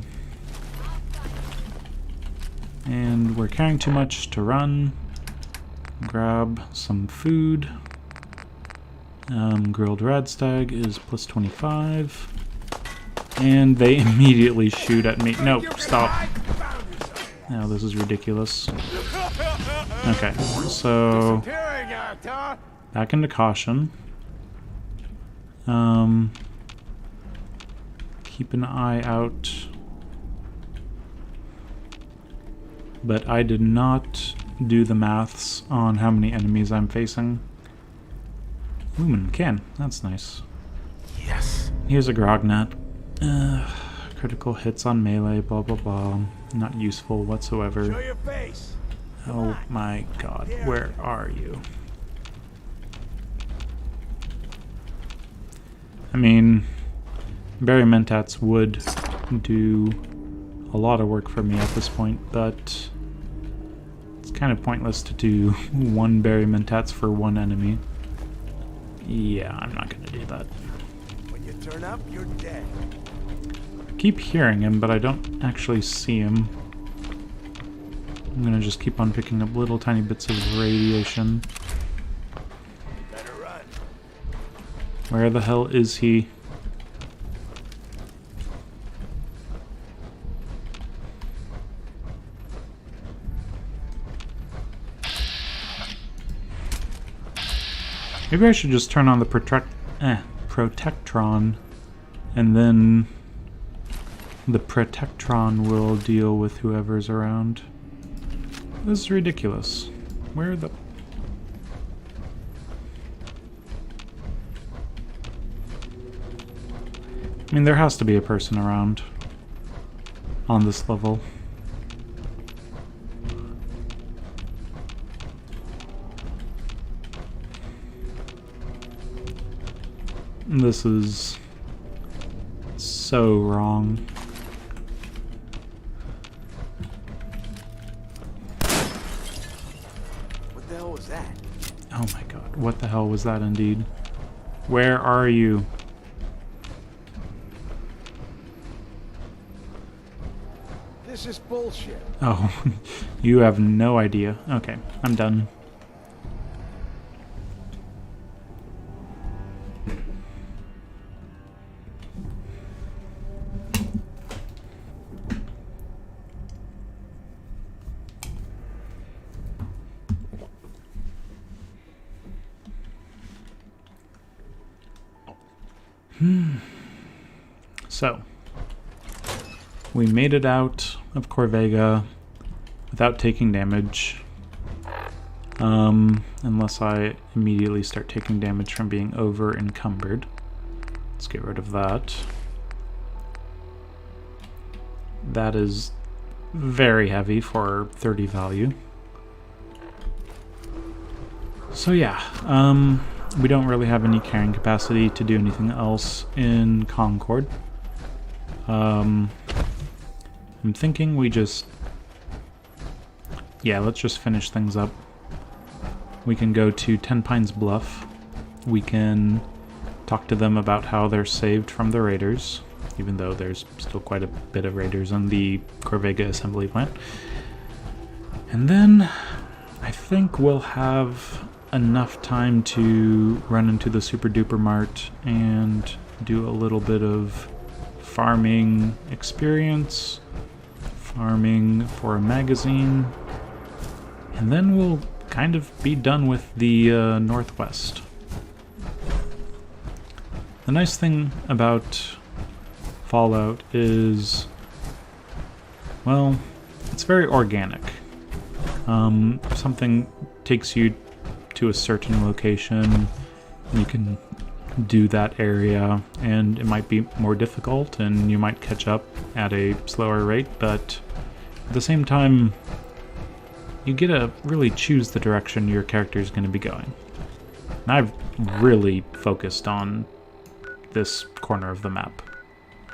And we're carrying too much to run. Grab some food. Grilled radstag is plus 25. And they immediately shoot at me. No, stop. Now this is ridiculous. Okay, so back into caution. Keep an eye out. But I did not do the maths on how many enemies I'm facing. Lumen can. That's nice. Yes. Here's a Grognat. Critical hits on melee, blah blah blah. Not useful whatsoever. Show your face. Oh my god, where are you? I mean, Berry Mentats would do a lot of work for me at this point, but it's kind of pointless to do one Berry Mentats for one enemy. Yeah, I'm not gonna do that. When you turn up, you're dead. I keep hearing him, but I don't actually see him. I'm gonna just keep on picking up little tiny bits of radiation. Better run. Where the hell is he? Maybe I should just turn on the Protectron, and then the Protectron will deal with whoever's around. This is ridiculous. Where the... I mean, there has to be a person around on this level. This is so wrong. What the hell was that? Oh my god, what the hell was that indeed? Where are you? This is bullshit. Oh, you have no idea. Okay, I'm done. So, we made it out of Corvega without taking damage. Unless I immediately start taking damage from being over encumbered. Let's get rid of that. That is very heavy for 30 value. So yeah, we don't really have any carrying capacity to do anything else in Concord. I'm thinking we just... yeah, let's just finish things up. We can go to Ten Pines Bluff. We can talk to them about how they're saved from the raiders, even though there's still quite a bit of raiders on the Corvega assembly plant. And then I think we'll have enough time to run into the Super Duper Mart and do a little bit of farming experience, farming for a magazine, and then we'll kind of be done with the Northwest. The nice thing about Fallout is, well, it's very organic. Something takes you to a certain location, you can do that area, and it might be more difficult and you might catch up at a slower rate, but at the same time you get to really choose the direction your character is going to be going. And I've really focused on this corner of the map.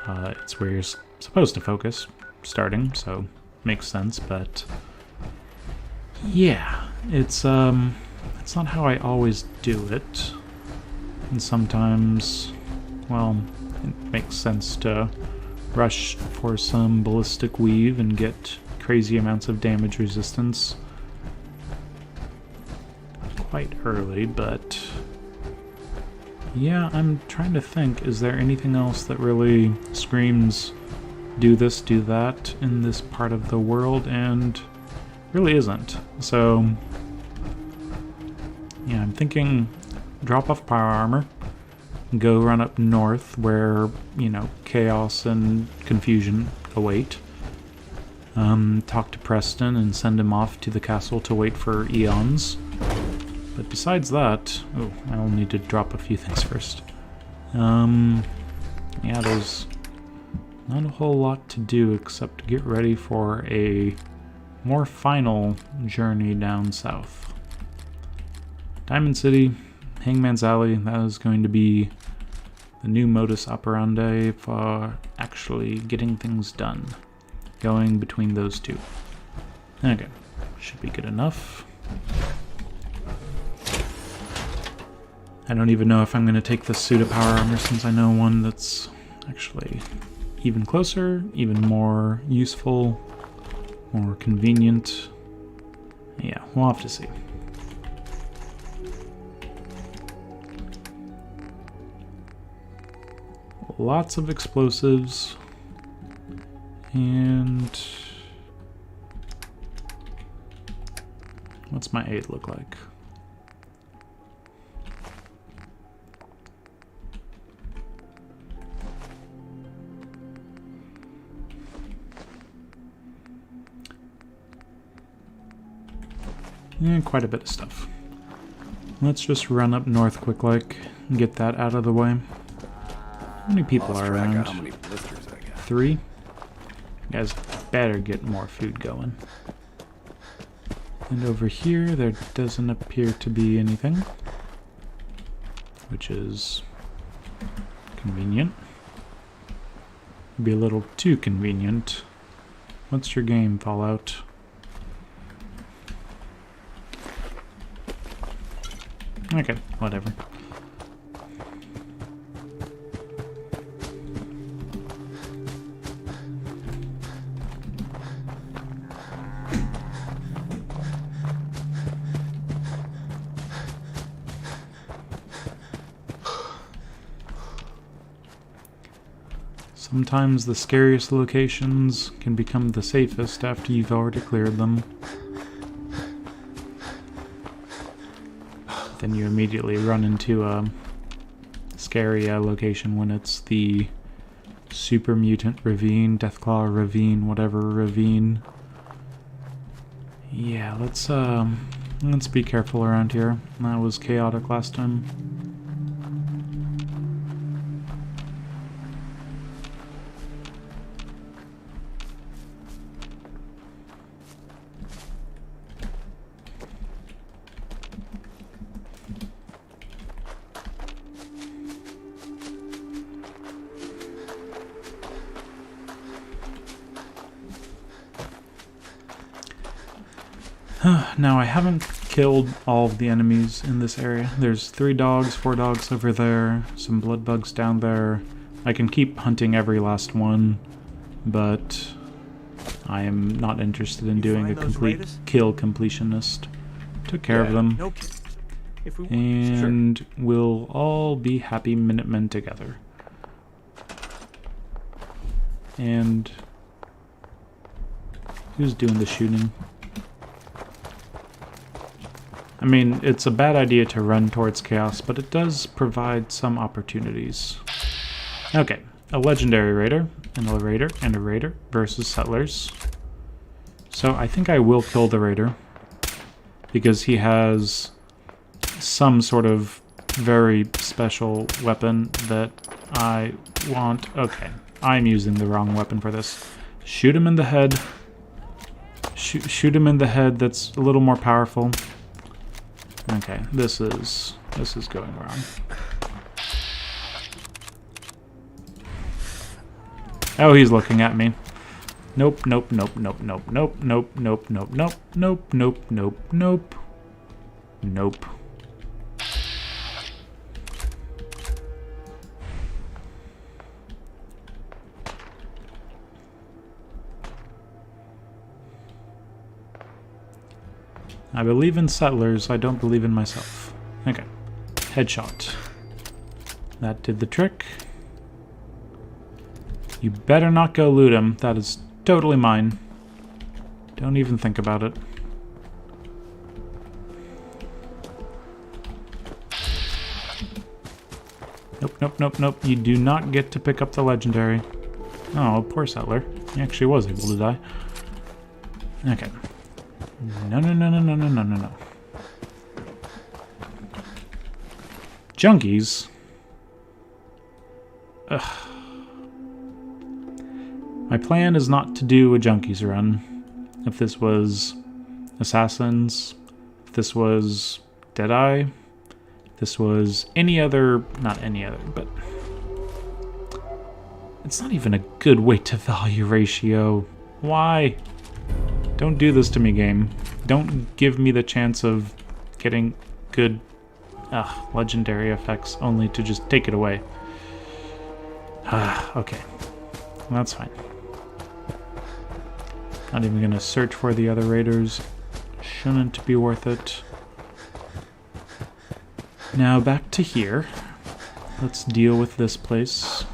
It's where you're supposed to focus starting, so makes sense, but yeah, it's not how I always do it. And sometimes, well, it makes sense to rush for some ballistic weave and get crazy amounts of damage resistance quite early, but yeah, I'm trying to think, is there anything else that really screams do this, do that in this part of the world? And really isn't. So yeah, I'm thinking drop off power armor, go run up north where, you know, chaos and confusion await. Talk to Preston and send him off to the castle to wait for eons. But besides that, oh, I'll need to drop a few things first. Yeah, there's not a whole lot to do except to get ready for a more final journey down south. Diamond City, Hangman's Alley, that is going to be the new modus operandi for actually getting things done. Going between those two. Okay, should be good enough. I don't even know if I'm going to take the suit of power armor since I know one that's actually even closer, even more useful, more convenient. Yeah, we'll have to see. Lots of explosives, and what's my aid look like? Yeah, quite a bit of stuff. Let's just run up north quick like and get that out of the way. How many people are around? How many blisters I got. 3? You guys better get more food going. And over here, there doesn't appear to be anything, which is convenient. Be a little too convenient. What's your game, Fallout? Okay, whatever. Sometimes the scariest locations can become the safest after you've already cleared them. Then you immediately run into a scary location when it's the Super Mutant Ravine, Deathclaw Ravine, whatever ravine. Yeah, let's be careful around here. That was chaotic last time. Now, I haven't killed all of the enemies in this area. There's 3 dogs, 4 dogs over there, some blood bugs down there. I can keep hunting every last one, but I am not interested in doing a complete kill completionist. Took care of them. No kidding. If we And we'll all be happy Minutemen together. And who's doing the shooting? I mean, it's a bad idea to run towards chaos, but it does provide some opportunities. Okay, a legendary raider, and a raider, and a raider versus settlers. So I think I will kill the raider, because he has some sort of very special weapon that I want. Okay, I'm using the wrong weapon for this. Shoot him in the head. Shoot him in the head. That's a little more powerful. Okay, this is going wrong. Oh, he's looking at me. Nope, nope, nope, nope, nope, nope, nope, nope, nope, nope, nope, nope, nope, nope, nope. I believe in settlers, I don't believe in myself. Okay. Headshot. That did the trick. You better not go loot him. That is totally mine. Don't even think about it. Nope, nope, nope, nope. You do not get to pick up the legendary. Oh, poor settler. He actually was able to die. Okay. No, no, no, no, no, no, no, no, no. Junkies? Ugh. My plan is not to do a Junkies run. If this was Assassins, if this was Deadeye, if this was any other, not any other, but it's not even a good weight to value ratio. Why? Don't do this to me, game. Don't give me the chance of getting good legendary effects only to just take it away. Okay. Well, that's fine. Not even gonna search for the other raiders. Shouldn't be worth it. Now back to here. Let's deal with this place.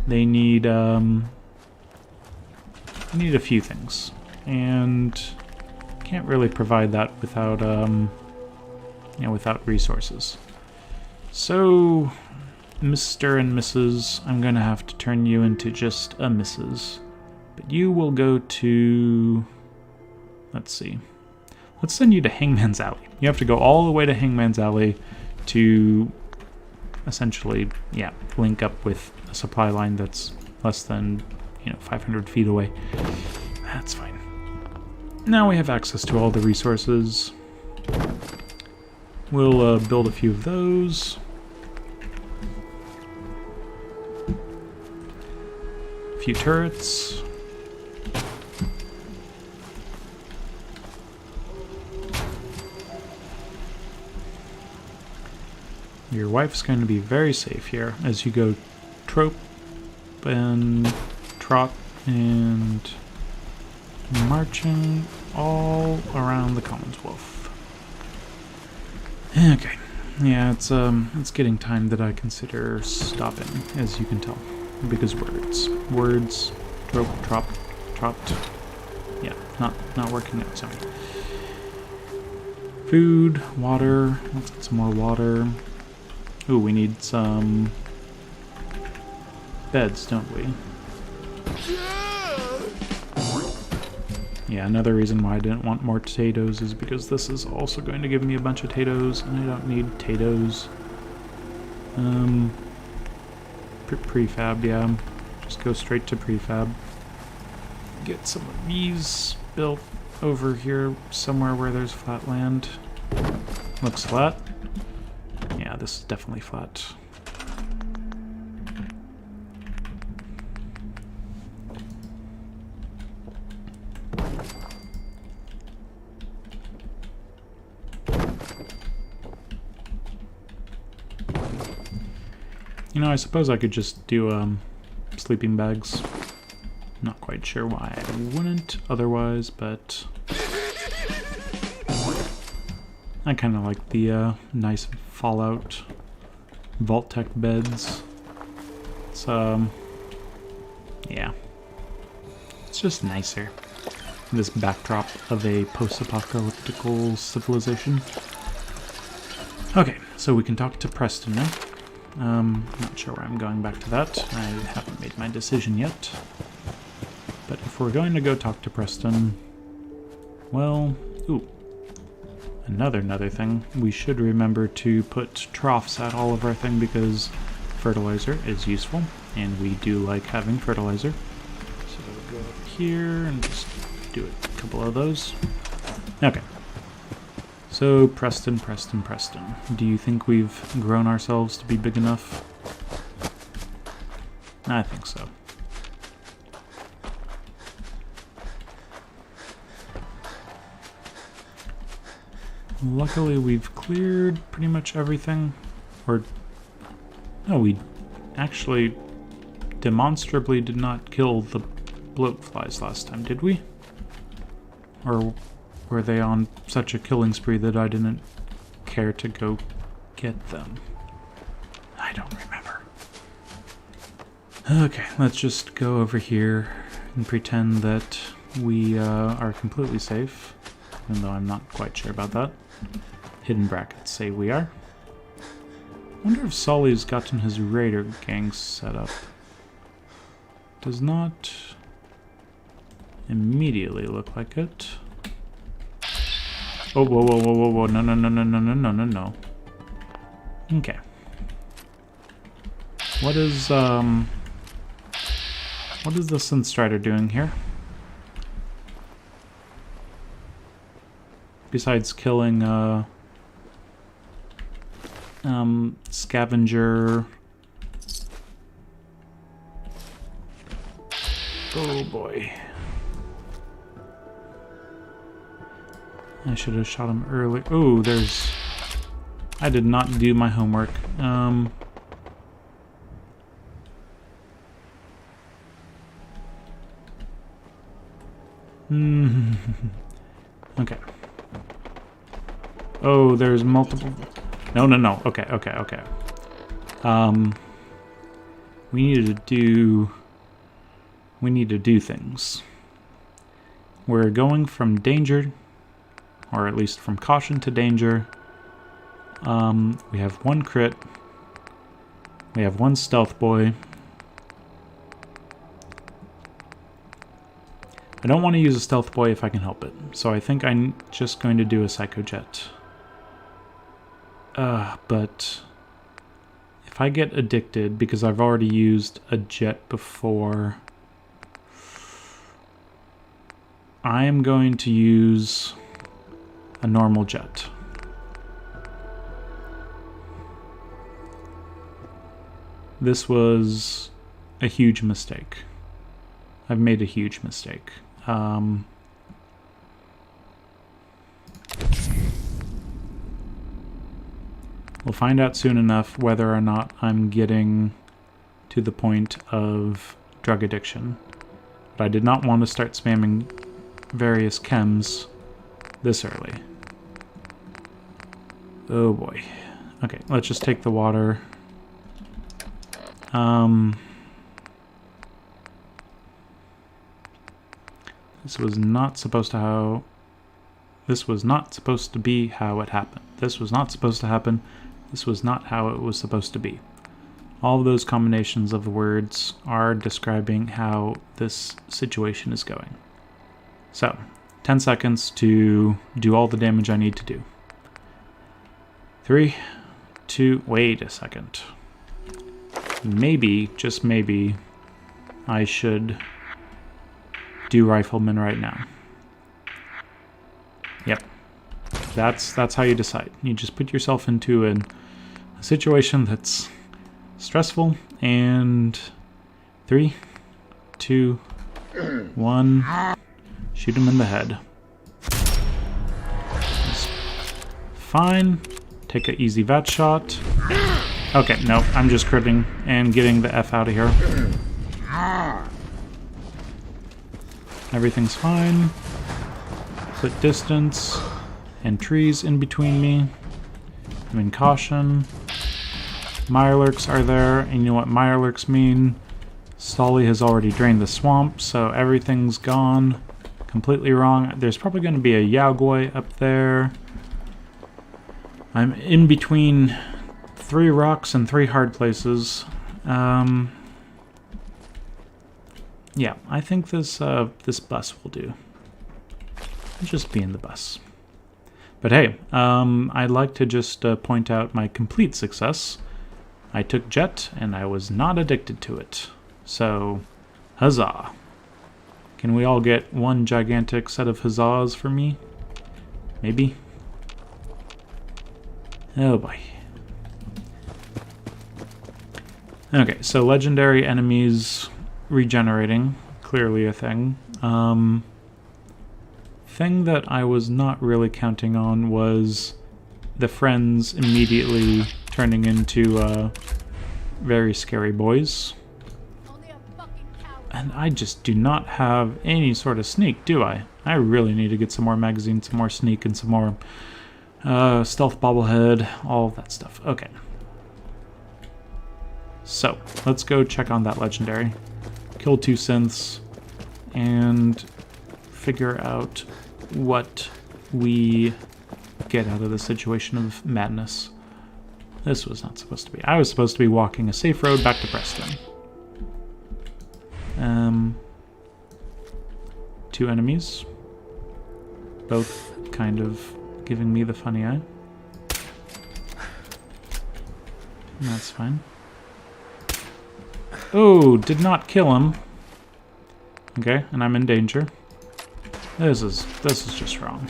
They need a few things, and can't really provide that without without resources. So, Mr. and Mrs., I'm gonna have to turn you into just a Mrs. But you will go to, let's see, let's send you to Hangman's Alley. You have to go all the way to Hangman's Alley to essentially, yeah, link up with a supply line that's less than 500 feet away. That's fine. Now we have access to all the resources. We'll build a few of those. A few turrets. Your wife's going to be very safe here as you go trope and trot and marching all around the Commonwealth. Okay, yeah, it's getting time that I consider stopping, as you can tell, because words, trope, trot, yeah, not working out. Sorry. Food, water. Let's get some more water. Ooh, we need some beds, don't we? Yeah, another reason why I didn't want more potatoes is because this is also going to give me a bunch of potatoes, and I don't need potatoes. Prefab, yeah. Just go straight to prefab. Get some of these built over here somewhere where there's flat land. Looks flat. Yeah, this is definitely flat. You know, I suppose I could just do sleeping bags. Not quite sure why I wouldn't otherwise, but I kind of like the nice Fallout Vault-Tec beds. It's yeah, it's just nicer. This backdrop of a post-apocalyptical civilization. Okay, so we can talk to Preston now. Not sure where I'm going back to that. I haven't made my decision yet. But if we're going to go talk to Preston, well, ooh, another thing. We should remember to put troughs at all of our thing because fertilizer is useful, and we do like having fertilizer. So we'll go up here and just do a couple of those. Okay. So, Preston. Do you think we've grown ourselves to be big enough? I think so. Luckily, we've cleared pretty much everything. Or, no, we actually demonstrably did not kill the bloat flies last time, did we? Or were they on such a killing spree that I didn't care to go get them? I don't remember. Okay, let's just go over here and pretend that we are completely safe, even though I'm not quite sure about that. Hidden brackets say we are. Wonder if Solly's gotten his raider gang set up. Does not immediately look like it. Oh, whoa, no. Okay. What is the Synthstrider doing here? Besides killing, scavenger... Oh boy. I should have shot him early. Oh, there's... I did not do my homework. Okay. Oh, there's multiple... No. Okay. We need to do things. We're going from danger, or at least from caution to danger. We have one crit. We have one stealth boy. I don't want to use a stealth boy if I can help it, so I think I'm just going to do a psychojet. But if I get addicted, because I've already used a jet before, I am going to use a normal jet. This was a huge mistake. I've made a huge mistake. We'll find out soon enough whether or not I'm getting to the point of drug addiction. But I did not want to start spamming various chems this early. Oh boy. Okay, let's just take the water. This was not supposed to be how it happened. This was not supposed to happen. This was not how it was supposed to be. All of those combinations of words are describing how this situation is going. So, 10 seconds to do all the damage I need to do. 3, 2, wait a second. Maybe, just maybe, I should do Rifleman right now. Yep. That's how you decide. You just put yourself into a situation that's stressful, and 3, 2, 1, shoot him in the head. It's fine. Take an easy vat shot. Okay, no, I'm just cribbing and getting the F out of here. Everything's fine. Put distance and trees in between me. I'm in caution. Mirelurks are there, and you know what Mirelurks mean? Stolly has already drained the swamp, so everything's gone. Completely wrong. There's probably going to be a Yaogoi up there. I'm in between 3 rocks and 3 hard places. Yeah, I think this this bus will do. Just be in the bus. But hey, I'd like to just point out my complete success. I took Jet, and I was not addicted to it. So, huzzah. Can we all get one gigantic set of huzzahs for me? Maybe? Oh boy. Okay, so legendary enemies regenerating, clearly a thing. Thing that I was not really counting on was the friends immediately turning into very scary boys. And I just do not have any sort of sneak, do I? I really need to get some more magazine, some more sneak, and some more stealth bobblehead, all of that stuff. Okay. So, let's go check on that legendary. Kill 2 synths, and figure out what we get out of the situation of madness. This was not supposed to be. I was supposed to be walking a safe road back to Preston. 2 enemies. Both kind of giving me the funny eye. That's fine. Oh, did not kill him. Okay, and I'm in danger. This is just wrong.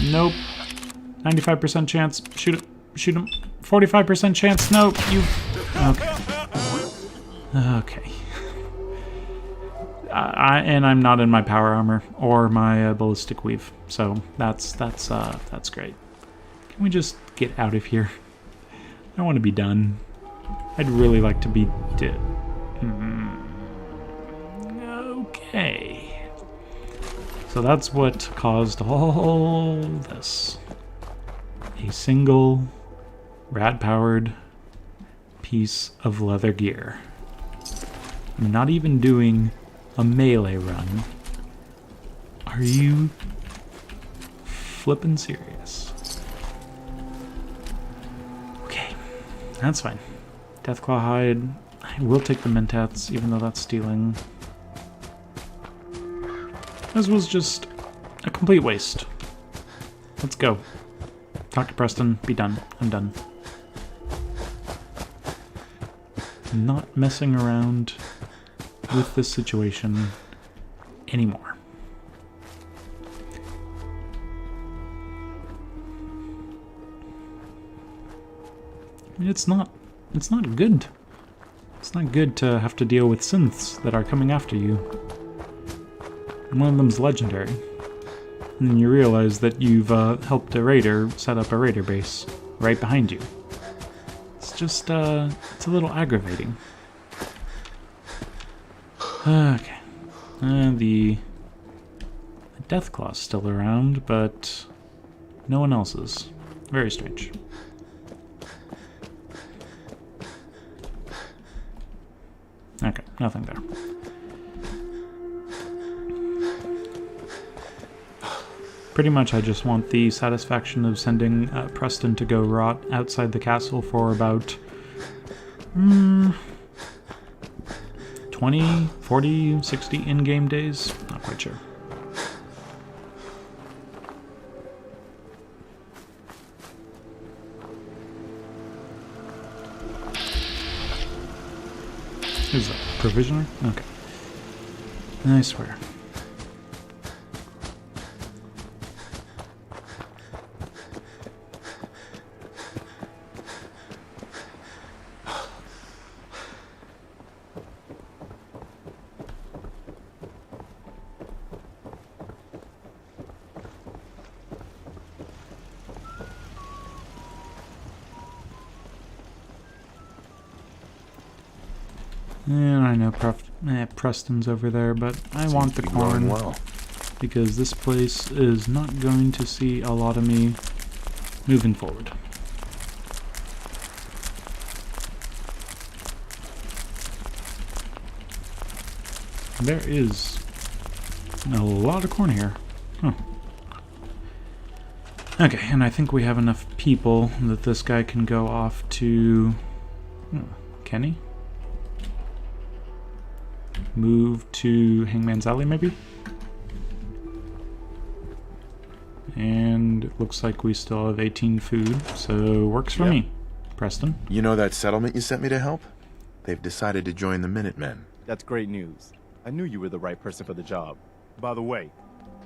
Nope. 95% chance. Shoot him. Shoot him. 45% chance. Nope. You. Okay. Okay. And I'm not in my power armor or my ballistic weave, so that's great. Can we just get out of here? I want to be done. I'd really like to be dead. Okay. So that's what caused all this. A single rad-powered piece of leather gear. I'm not even doing a melee run. Are you flippin' serious? Okay, that's fine. Deathclaw hide. I will take the mentats, even though that's stealing. This was just a complete waste. Let's go. Talk to Preston. Be done. I'm done. I'm not messing around with this situation anymore. I mean, it's not good. It's not good to have to deal with synths that are coming after you. And one of them's legendary. And then you realize that you've helped a raider set up a raider base right behind you. It's just, it's a little aggravating. Okay. The Deathclaw's still around, but no one else is. Very strange. Okay, nothing there. Pretty much I just want the satisfaction of sending Preston to go rot outside the castle for about 20, 40, 60 in-game days. Not quite sure. Who's that? Provisioner? Okay. I swear. And I know Preston's over there, but I want the corn Well. because this place is not going to see a lot of me moving forward. There is a lot of corn here. Huh. Okay, and I think we have enough people that this guy can go off to... Can he? Move to Hangman's Alley, maybe? And it looks like we still have 18 food, so works for me. Preston? You know that settlement you sent me to help? They've decided to join the Minutemen. That's great news. I knew you were the right person for the job. By the way,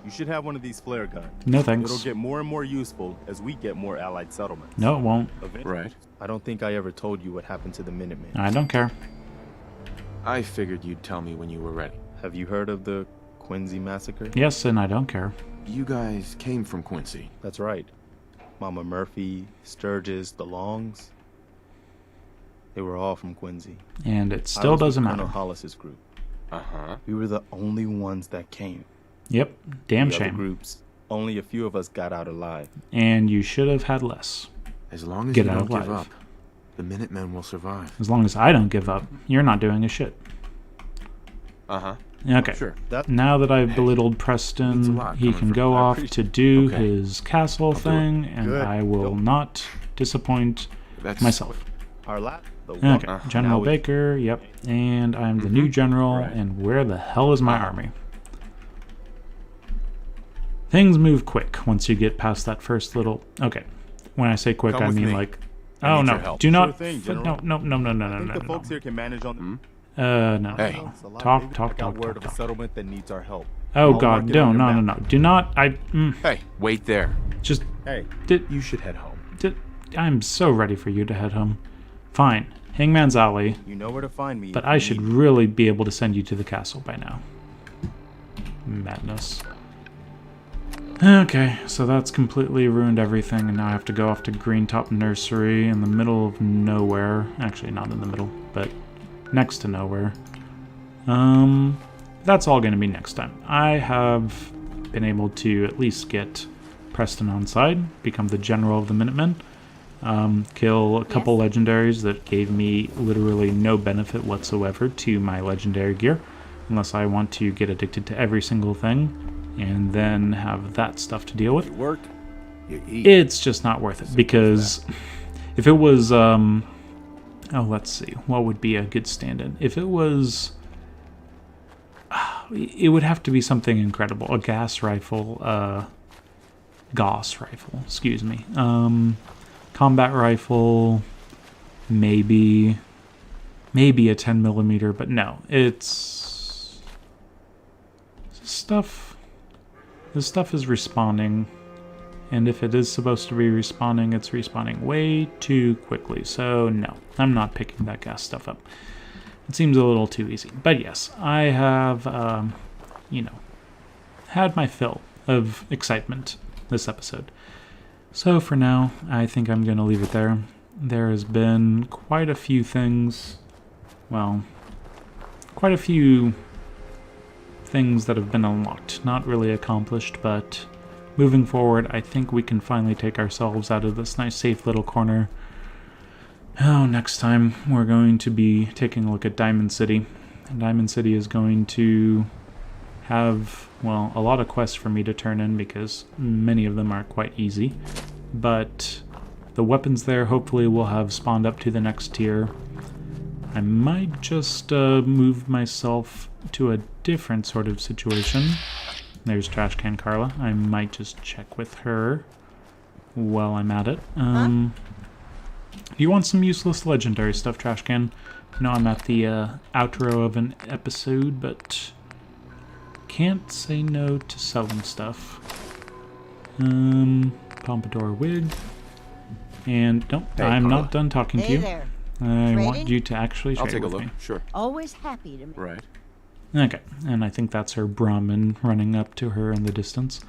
you should have one of these flare guns. No thanks. It'll get more and more useful as we get more allied settlements. No, it won't. Right. I don't think I ever told you what happened to the Minutemen. I don't care. I figured you'd tell me when you were ready. Have you heard of the Quincy massacre? Yes, and I don't care. You guys came from Quincy. That's right. Mama Murphy, Sturgis, the Longs. They were all from Quincy. And it still doesn't matter. Colonel Hollis's group. Uh-huh. We were the only ones that came. Yep, damn The other shame. groups, only a few of us got out alive. And you should have had less. As long as Get you out don't give alive. up, the Minutemen will survive. As long as I don't give up, you're not doing a shit. Uh-huh. Okay. Sure. Now that I've belittled means a Preston, lot he coming can from go you. I off appreciate to do Okay. his castle do it. thing, and Good. I will not disappoint That's myself. Our last. Okay, Uh-huh. General Now we- Baker, yep. And I'm the new general, Right. and where the hell is my army? Things move quick once you get past that first little... Okay, when I say quick, Come I with mean me. like... I Oh need no, your help. do Sure not... thing, no, General. no, no, no, no, I no, think no, the folks no. here can manage on the... No. Hey. It's a lot, Talk, baby. talk, I got talk, word talk, of a talk. settlement that needs our help. Oh I'll god, mark it no, on your no, no, map. no. Do not... Hey, wait there. Just... Hey, You should head home. I'm so ready for you to head home. Fine. Hangman's Alley. you know where to find me. But if I you should need me. really be able to send you to the castle by now. Madness. Okay, so that's completely ruined everything, and now I have to go off to Greentop Nursery in the middle of nowhere. Actually, not in the middle, but next to nowhere. That's all going to be next time. I have been able to at least get Preston on side, become the general of the Minutemen, kill a couple legendaries that gave me literally no benefit whatsoever to my legendary gear, unless I want to get addicted to every single thing and then have that stuff to deal with. You work, you eat. It's just not worth it, because if it was, let's see, what would be a good stand-in? If it was, it would have to be something incredible. A Gauss rifle, excuse me. Combat rifle, maybe a 10mm, but no, it's stuff. This stuff is respawning, and if it is supposed to be respawning, it's respawning way too quickly. So no, I'm not picking that gas stuff up. It seems a little too easy. But yes, I have, had my fill of excitement this episode. So for now, I think I'm going to leave it there. There has been quite a few things, quite a few things that have been unlocked. Not really accomplished, but moving forward, I think we can finally take ourselves out of this nice safe little corner. Oh, next time we're going to be taking a look at Diamond City. And Diamond City is going to have, a lot of quests for me to turn in, because many of them are quite easy. But the weapons there hopefully will have spawned up to the next tier. I might just move myself to a different sort of situation. There's Trash Can Carla. I might just check with her while I'm at it. Do you want some useless legendary stuff, Trash Can? I know I'm at the outro of an episode, but can't say no to selling stuff. Pompadour wig. And nope, Hey, I'm Carla. not done talking to Hey you. there. I want Trading? you to actually I'll trade take a with look. me. Sure. Always happy to. Right. Okay, and I think that's her Brahmin running up to her in the distance.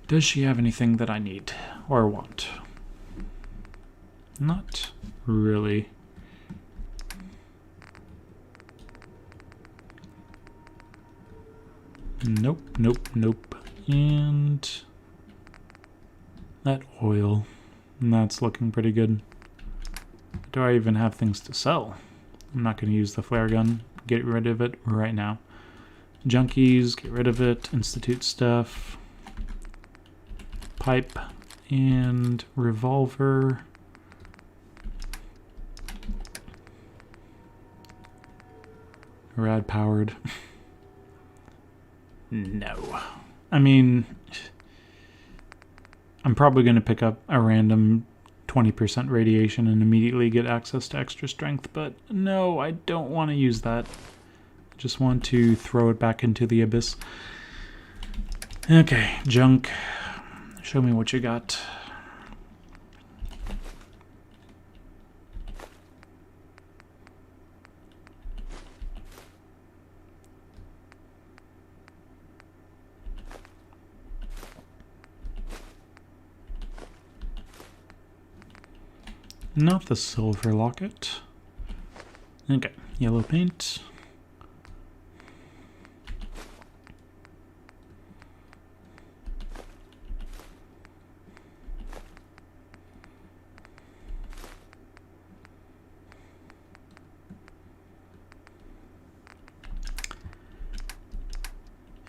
Does she have anything that I need or want? Not really. Nope, nope, nope. And that oil. That's looking pretty good. Do I even have things to sell? I'm not going to use the flare gun. Get rid of it right now. Junkies, get rid of it. Institute stuff. Pipe and revolver. Rad powered. No. I mean, I'm probably going to pick up a random 20% radiation and immediately get access to extra strength, but no, I don't want to use that. I just want to throw it back into the abyss. Okay, junk. Show me what you got. Not the silver locket. Okay, yellow paint.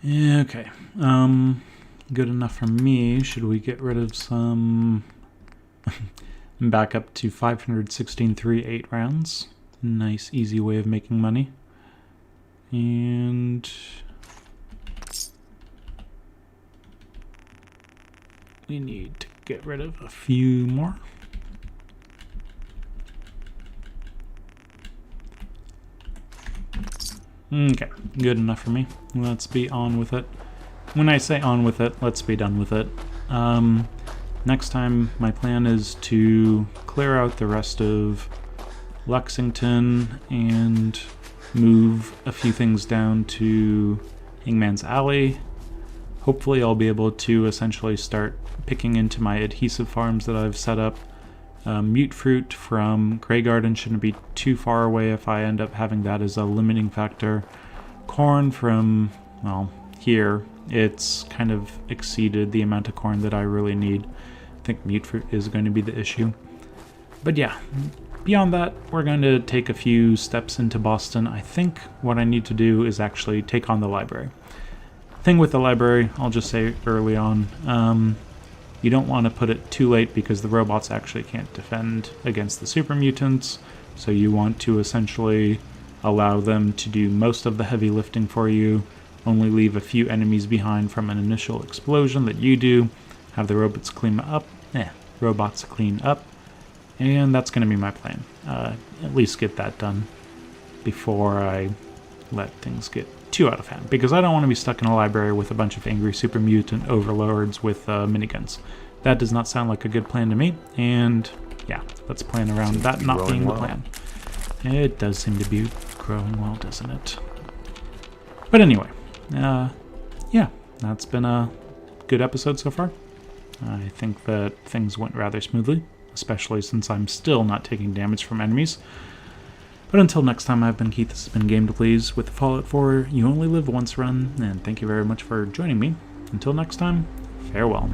Okay, good enough for me. Should we get rid of some... Back up to 516.3 8 rounds. Nice, easy way of making money. And we need to get rid of a few more. Okay, good enough for me. Let's be on with it. When I say on with it, let's be done with it. Next time, my plan is to clear out the rest of Lexington and move a few things down to Hangman's Alley. Hopefully I'll be able to essentially start picking into my adhesive farms that I've set up. Mute fruit from Grey Garden shouldn't be too far away if I end up having that as a limiting factor. Corn from, well, here, it's kind of exceeded the amount of corn that I really need. I think mute fruit is going to be the issue. But yeah, beyond that, we're going to take a few steps into Boston. I think what I need to do is actually take on the library. Thing with the library, I'll just say early on, you don't want to put it too late because the robots actually can't defend against the super mutants, so you want to essentially allow them to do most of the heavy lifting for you, only leave a few enemies behind from an initial explosion that you do, have the robots clean up, and that's going to be my plan. At least get that done before I let things get too out of hand, because I don't want to be stuck in a library with a bunch of angry super mutant overlords with miniguns. That does not sound like a good plan to me, and yeah, let's plan around that not being the plan. It does seem to be growing well, doesn't it? But anyway, yeah, that's been a good episode so far. I think that things went rather smoothly, especially since I'm still not taking damage from enemies. But until next time, I've been Keith, this has been Game to Please with the Fallout 4 You Only Live Once run, and thank you very much for joining me. Until next time, farewell.